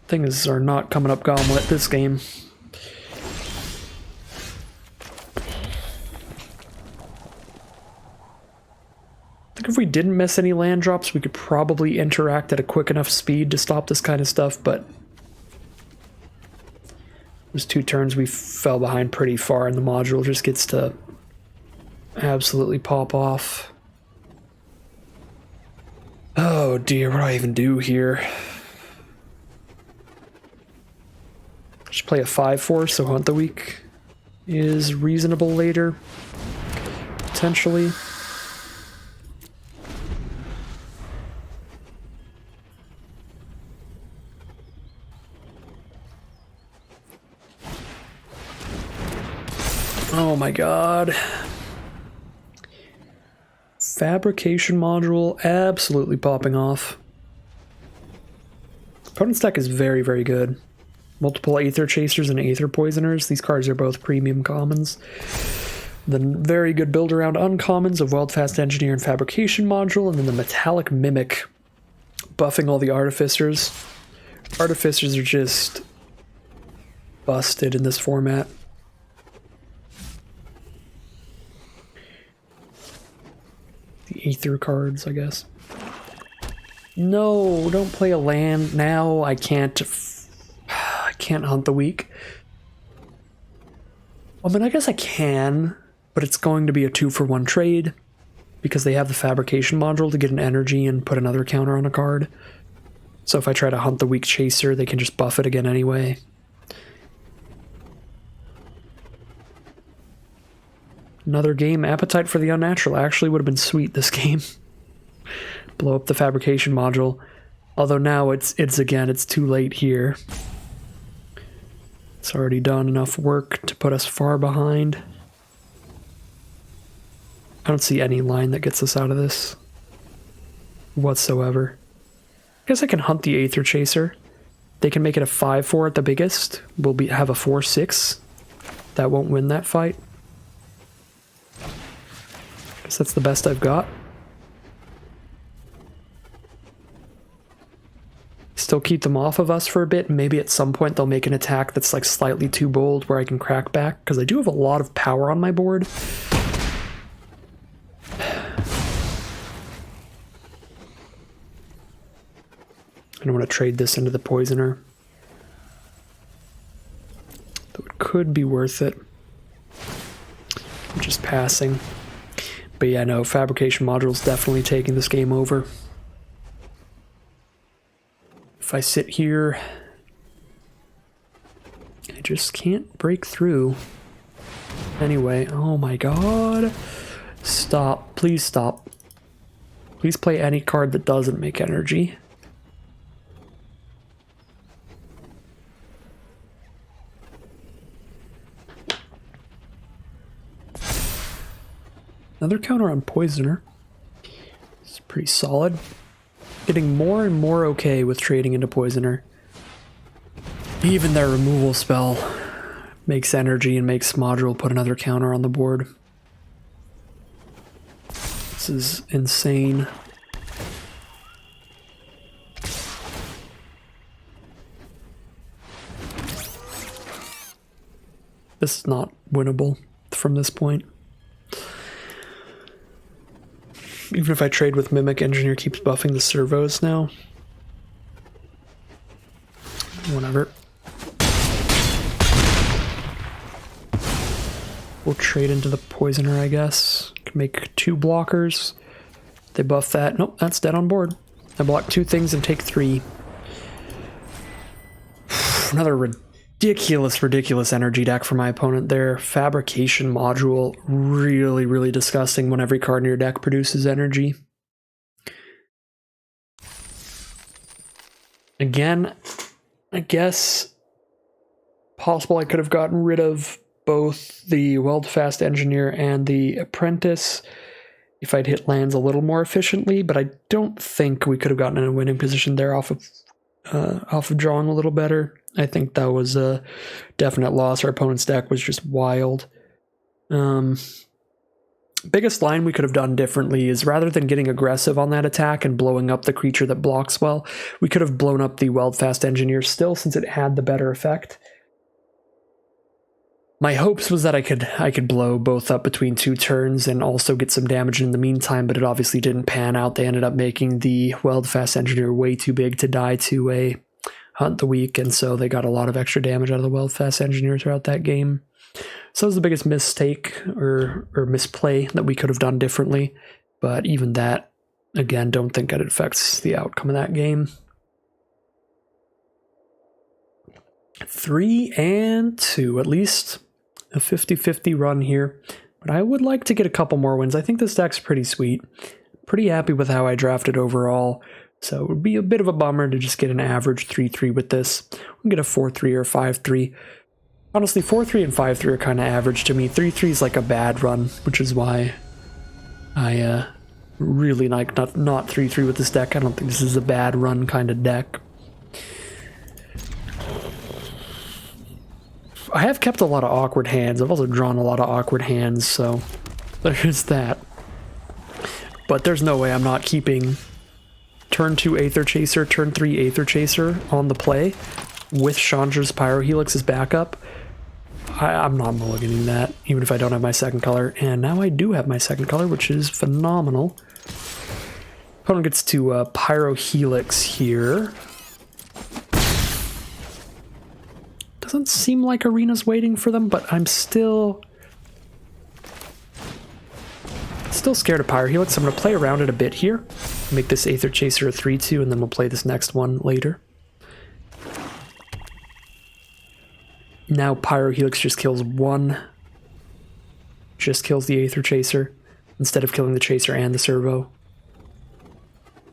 things are not coming up Gauntlet this game. I think if we didn't miss any land drops, we could probably interact at a quick enough speed to stop this kind of stuff, but those 2 turns we fell behind pretty far, and the module just gets to absolutely pop off. Oh dear, what do I even do here? Just play a 5/4, so hunt the weak is reasonable later, potentially. Oh my god. Fabrication Module absolutely popping off. Opponent's deck is very, very good. Multiple Aether Chasers and Aether Poisoners. These cards are both premium commons. The very good build around uncommons of Weldfast Engineer and Fabrication Module, and then the Metallic Mimic buffing all the Artificers. Artificers are just busted in this format. The Aether cards, I guess. No, don't play a land now. I can't hunt the weak. I mean, I guess I can, but it's going to be a 2-for-1 trade because they have the Fabrication Module to get an energy and put another counter on a card. So if I try to hunt the weak Chaser, they can just buff it again anyway. Another game. Appetite for the Unnatural actually would have been sweet this game. Blow up the Fabrication Module. Although now it's too late here. It's already done enough work to put us far behind. don't see any line that gets us out of this whatsoever. I guess I can hunt the Aether Chaser. They can make it a 5-4 at the biggest. We'll have a 4-6. That won't win that fight. Guess that's the best I've got. Still keep them off of us for a bit. Maybe at some point they'll make an attack that's like slightly too bold where I can crack back, because I do have a lot of power on my board. I don't want to trade this into the Poisoner. Though it could be worth it. I'm just passing. But yeah, no, Fabrication Module's definitely taking this game over. If I sit here, I just can't break through. Anyway, oh my god. Stop. Please stop. Please play any card that doesn't make energy. Another counter on Poisoner. It's pretty solid. Getting more and more okay with trading into Poisoner. Even their removal spell makes energy and makes Module put another counter on the board. This is insane. This is not winnable from this point. Even if I trade with Mimic, Engineer keeps buffing the servos now. Whatever. We'll trade into the Poisoner, I guess. Can make 2 blockers. They buff that. Nope, that's dead on board. I block 2 things and take 3. Another ridiculous energy deck for my opponent there. Fabrication Module, really disgusting when every card in your deck produces energy. Again, I guess possible I could have gotten rid of both the Weldfast Engineer and the Apprentice if I'd hit lands a little more efficiently, but I don't think we could have gotten in a winning position there off of drawing a little better. I think that was a definite loss. Our opponent's deck was just wild. Biggest line we could have done differently is rather than getting aggressive on that attack and blowing up the creature that blocks well, we could have blown up the Weldfast Engineer still, since it had the better effect. My hopes was that I could blow both up between 2 turns and also get some damage in the meantime, but it obviously didn't pan out. They ended up making the Weldfast Engineer way too big to die to a Hunt the Weak, and so they got a lot of extra damage out of the Weldfast Engineer throughout that game. So it was the biggest mistake or misplay that we could have done differently, but even that, again, don't think it affects the outcome of that game. 3-2, at least a 50-50 run here, but I would like to get a couple more wins. I think this deck's pretty sweet. Pretty happy with how I drafted overall. So it would be a bit of a bummer to just get an average 3-3 with this. We can get a 4-3 or 5-3. Honestly, 4-3 and 5-3 are kind of average to me. 3-3 is like a bad run, which is why I really like not 3-3 with this deck. I don't think this is a bad run kind of deck. I have kept a lot of awkward hands. I've also drawn a lot of awkward hands, so there's that. But there's no way I'm not keeping turn 2 Aether Chaser, turn 3 Aether Chaser on the play with Chandra's Pyrohelix as backup. I'm not mulliganing that, even if I don't have my second color. And now I do have my second color, which is phenomenal. Opponent gets to Pyrohelix here. Doesn't seem like Arena's waiting for them, but I'm still scared of Pyrohelix. I'm going to play around it a bit here. Make this Aether Chaser a 3-2, and then we'll play this next one later. Now Pyrohelix just kills one. Just kills the Aether Chaser, instead of killing the Chaser and the Servo.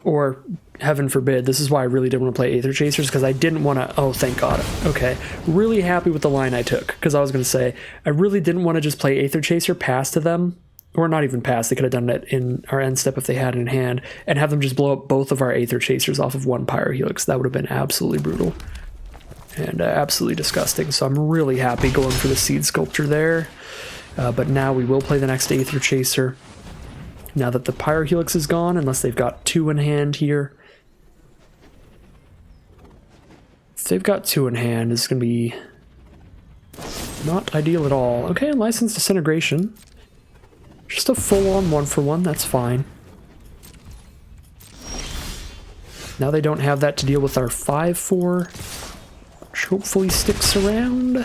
Or, heaven forbid, this is why I really didn't want to play Aether Chasers, because I didn't want to... Oh, thank God. Okay. Really happy with the line I took, because I was going to say, I really didn't want to just play Aether Chaser, pass to them, or not even pass, they could have done it in our end step if they had it in hand, and have them just blow up both of our Aether Chasers off of one Pyro Helix. That would have been absolutely brutal and absolutely disgusting. So I'm really happy going for the Seed Sculptor there. But now we will play the next Aether Chaser. Now that the Pyro Helix is gone, unless they've got 2 in hand here. If they've got 2 in hand, it's going to be not ideal at all. Okay, Licensed Disintegration. Just a full-on 1-for-1, that's fine. Now they don't have that to deal with our 5-4, which hopefully sticks around.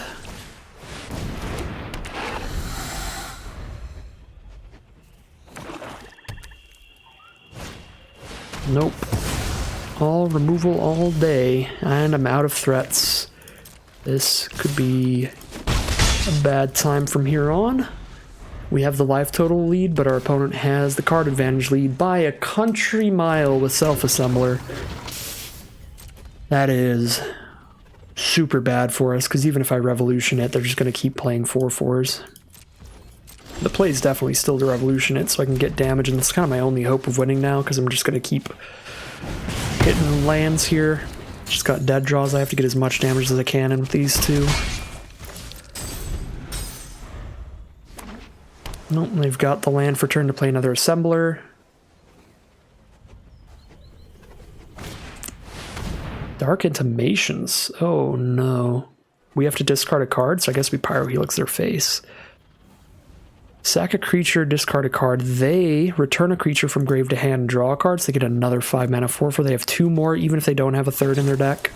Nope. All removal all day, and I'm out of threats. This could be a bad time from here on. We have the life total lead, but our opponent has the card advantage lead by a country mile with Self-Assembler. That is super bad for us, because even if I Revolution it, they're just going to keep playing 4/4s. The play is definitely still to Revolution it, so I can get damage, and that's kind of my only hope of winning now, because I'm just going to keep hitting lands here. Just got dead draws. I have to get as much damage as I can in with these two. Nope, they've got the land for turn to play another Assembler. Dark Intimations. Oh no. We have to discard a card, so I guess we Pyro Helix their face. Sack a creature, discard a card. They return a creature from grave to hand, draw a card, so they get another 5 mana 4/4. They have 2 more, even if they don't have a 3rd in their deck.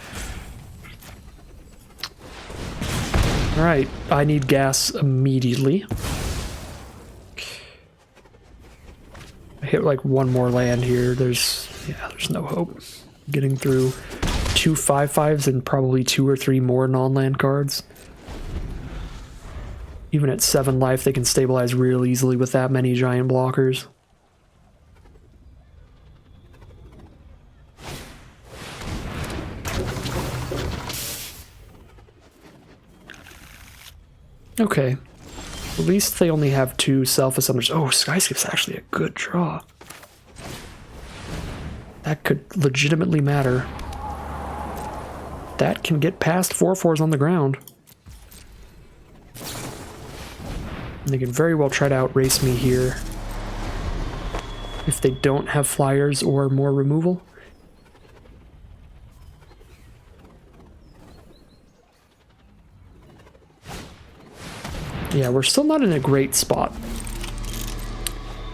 Alright, I need gas immediately. I hit like 1 more land here. There's no hope. Getting through 2 5/5s and probably 2 or 3 more non-land cards. Even at 7 life, they can stabilize real easily with that many giant blockers. Okay. At least they only have 2 Self-Assemblers. Oh, Skyskip's actually a good draw. That could legitimately matter. That can get past 4/4s on the ground. And they can very well try to outrace me here if they don't have flyers or more removal. Yeah, we're still not in a great spot.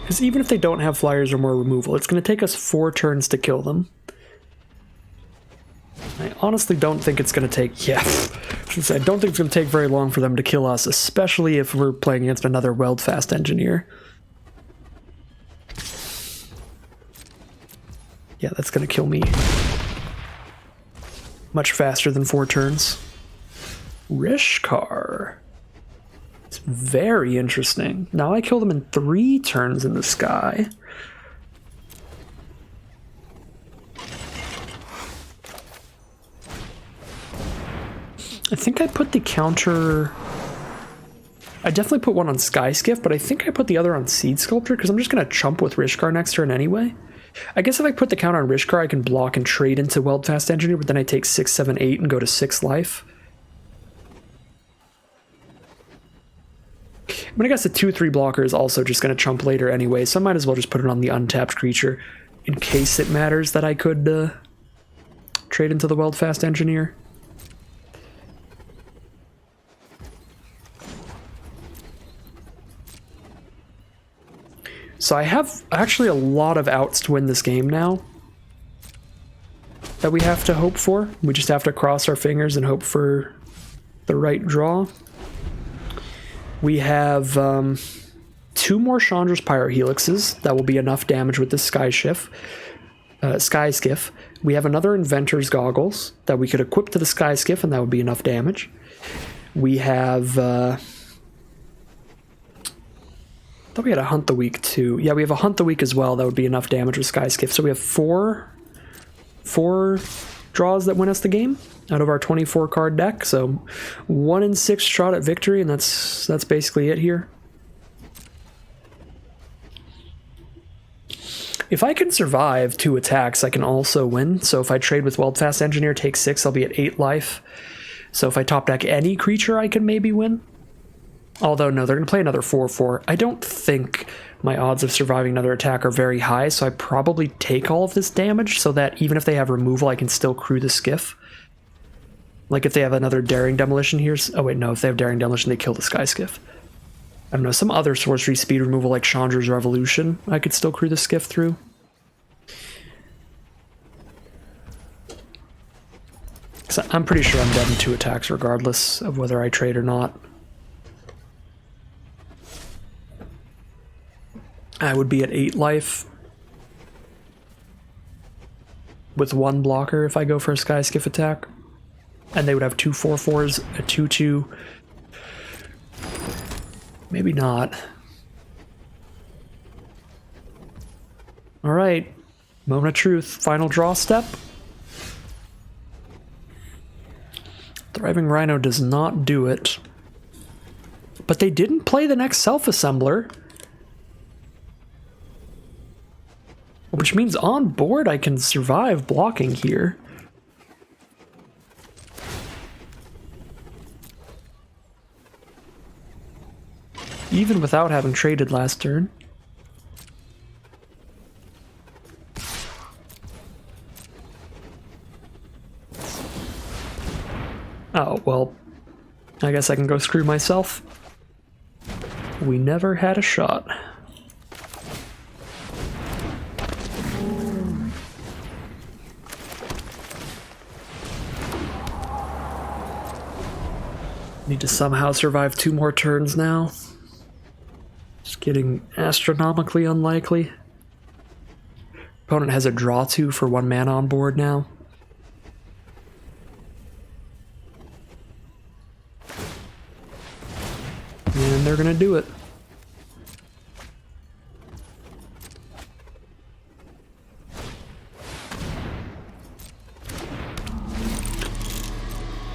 Because even if they don't have flyers or more removal, it's going to take us 4 turns to kill them. I honestly don't think it's going to take... Yeah, I don't think it's going to take very long for them to kill us, especially if we're playing against another Weldfast Engineer. Yeah, that's going to kill me much faster than 4 turns. Rishkar. It's very interesting. Now I kill them in 3 turns in the sky. I think I put the counter... I definitely put one on Skyskiff, but I think I put the other on Seed Sculptor because I'm just going to chump with Rishkar next turn anyway. I guess if I put the counter on Rishkar, I can block and trade into Weldfast Engineer, but then I take 6, 7, 8 and go to 6 life. But I guess the 2/3 blocker is also just going to chump later anyway, so I might as well just put it on the untapped creature in case it matters that I could trade into the Weldfast Engineer. So I have actually a lot of outs to win this game now that we have to hope for. We just have to cross our fingers and hope for the right draw. We have 2 more Chandra's Pyro Helixes. That will be enough damage with the Skyskiff. We have another Inventor's Goggles that we could equip to the Skyskiff, and that would be enough damage. We have... I thought we had a Hunt the Week too. Yeah, we have a Hunt the Week as well. That would be enough damage with Skyskiff. So we have four draws that win us the game out of our 24 card deck. So 1 in 6 shot at victory, and that's basically it here. If I can survive 2 attacks, I can also win. So if I trade with Weldfast Engineer, take 6, I'll be at 8 life. So if I top deck any creature, I can maybe win. Although, no, they're going to play another 4/4. I don't think my odds of surviving another attack are very high, so I probably take all of this damage so that even if they have removal, I can still crew the Skiff. Like if they have another Daring Demolition here. Oh wait, no, if they have Daring Demolition, they kill the Sky Skiff. I don't know, some other sorcery speed removal like Chandra's Revolution, I could still crew the Skiff through. So I'm pretty sure I'm dead in 2 attacks regardless of whether I trade or not. I would be at 8 life with 1 blocker if I go for a Sky Skiff attack. And they would have 2 4/4s, a 2/2. Maybe not. Alright, moment of truth, final draw step. Thriving Rhino does not do it. But they didn't play the next self-assembler. Which means on board I can survive blocking here. Even without having traded last turn. Oh, well, I guess I can go screw myself. We never had a shot. Need to somehow survive 2 more turns now. It's getting astronomically unlikely. Opponent has a draw 2 for 1 mana on board now. And they're gonna do it.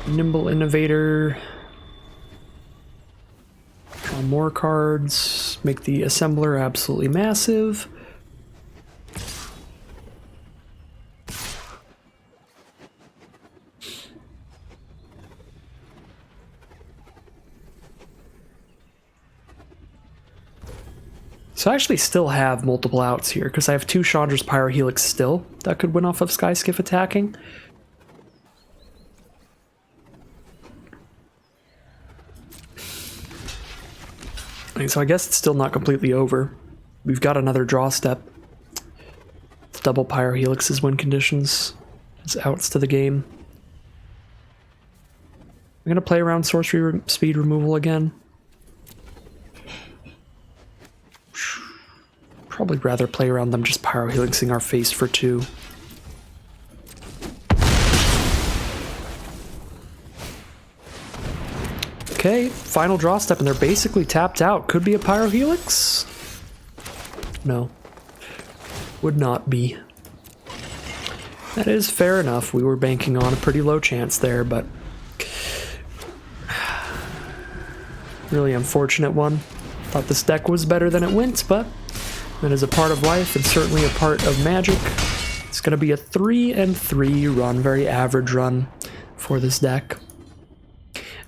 Nimble Innovator. Draw more cards. Make the assembler absolutely massive. So I actually still have multiple outs here, because I have 2 Chandra's Pyrohelix still that could win off of Sky Skiff attacking. So I guess it's still not completely over. We've got another draw step. It's double Pyrohelix's win conditions. It's outs to the game. I'm going to play around sorcery speed removal again. Probably rather play around them just Pyrohelixing our face for 2. Okay, final draw step, and they're basically tapped out. Could be a Pyrohelix? No. Would not be. That is fair enough. We were banking on a pretty low chance there, but... really unfortunate one. Thought this deck was better than it went, but... that is a part of life and certainly a part of Magic. It's going to be a 3-3 run, very average run for this deck.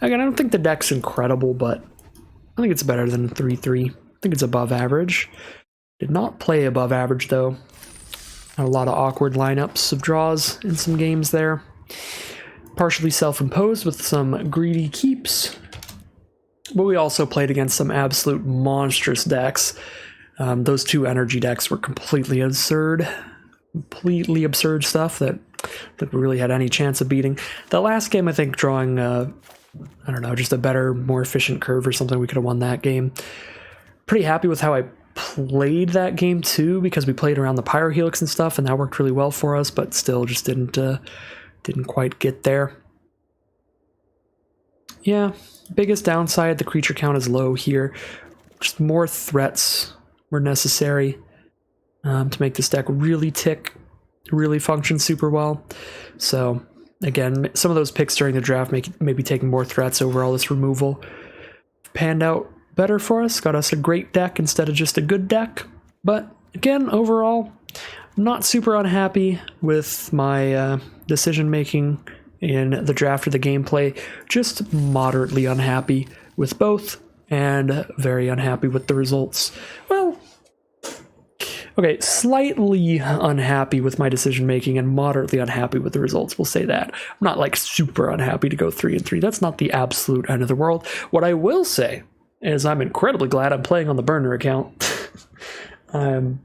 Again, I don't think the deck's incredible, but I think it's better than 3-3. I think it's above average. Did not play above average, though. Had a lot of awkward lineups of draws in some games there. Partially self-imposed with some greedy keeps. But we also played against some absolute monstrous decks. Those 2 energy decks were completely absurd. Completely absurd stuff that we really had any chance of beating. The last game, I think, drawing... I don't know, just a better, more efficient curve or something, we could have won that game. Pretty happy with how I played that game too, because we played around the Pyrohelix and stuff, and that worked really well for us, but still just didn't quite get there. Yeah, biggest downside, the creature count is low here. Just more threats were necessary to make this deck really tick, really function super well. So... again, some of those picks during the draft maybe taking more threats over all this removal panned out better for us, got us a great deck instead of just a good deck. But again, overall, not super unhappy with my decision making in the draft or the gameplay, just moderately unhappy with both, and very unhappy with the results. Well, okay, slightly unhappy with my decision making and moderately unhappy with the results, we'll say that. I'm not like super unhappy to go 3-3. That's not the absolute end of the world. What I will say is I'm incredibly glad I'm playing on the burner account. A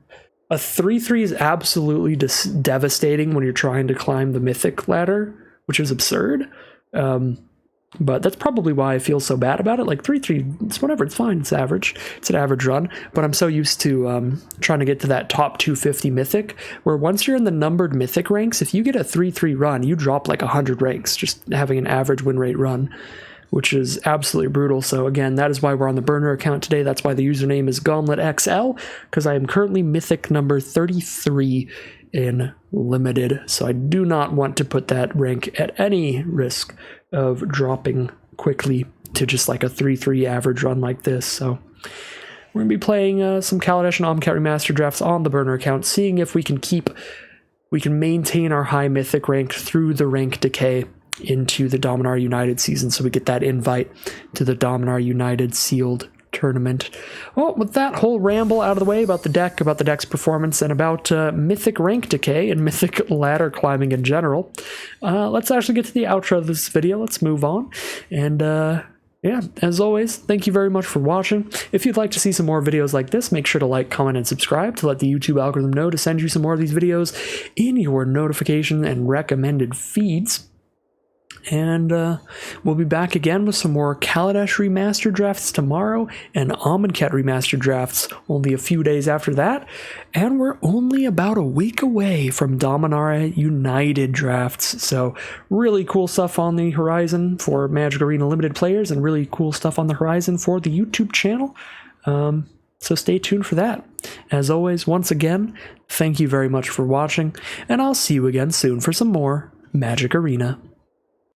3-3 is absolutely devastating when you're trying to climb the mythic ladder, which is absurd. But that's probably why I feel so bad about it. Like 3-3, it's whatever, it's fine, it's average. It's an average run, but I'm so used to trying to get to that top 250 mythic, where once you're in the numbered mythic ranks, if you get a 3-3 run, you drop like 100 ranks, just having an average win rate run, which is absolutely brutal. So again, that is why we're on the burner account today. That's why the username is GauntletXL, because I am currently mythic number 33 in limited, so I do not want to put that rank at any risk of dropping quickly to just like a 3-3 average run like this. So we're going to be playing some Kaladesh and Omcat Remastered Drafts on the burner account, seeing if we can maintain our high mythic rank through the rank decay into the Dominar United season, so we get that invite to the Dominar United sealed tournament. Well, with that whole ramble out of the way about the deck, about the deck's performance, and about mythic rank decay and mythic ladder climbing in general, let's actually get to the outro of this video. Let's move on. And yeah, as always, thank you very much for watching. If you'd like to see some more videos like this, make sure to like, comment, and subscribe to let the YouTube algorithm know to send you some more of these videos in your notification and recommended feeds. And we'll be back again with some more Kaladesh Remastered Drafts tomorrow and Omcat Remastered Drafts only a few days after that. And we're only about a week away from Dominar United Drafts. So really cool stuff on the horizon for Magic Arena Limited players, and really cool stuff on the horizon for the YouTube channel. So stay tuned for that. As always, once again, thank you very much for watching, and I'll see you again soon for some more Magic Arena.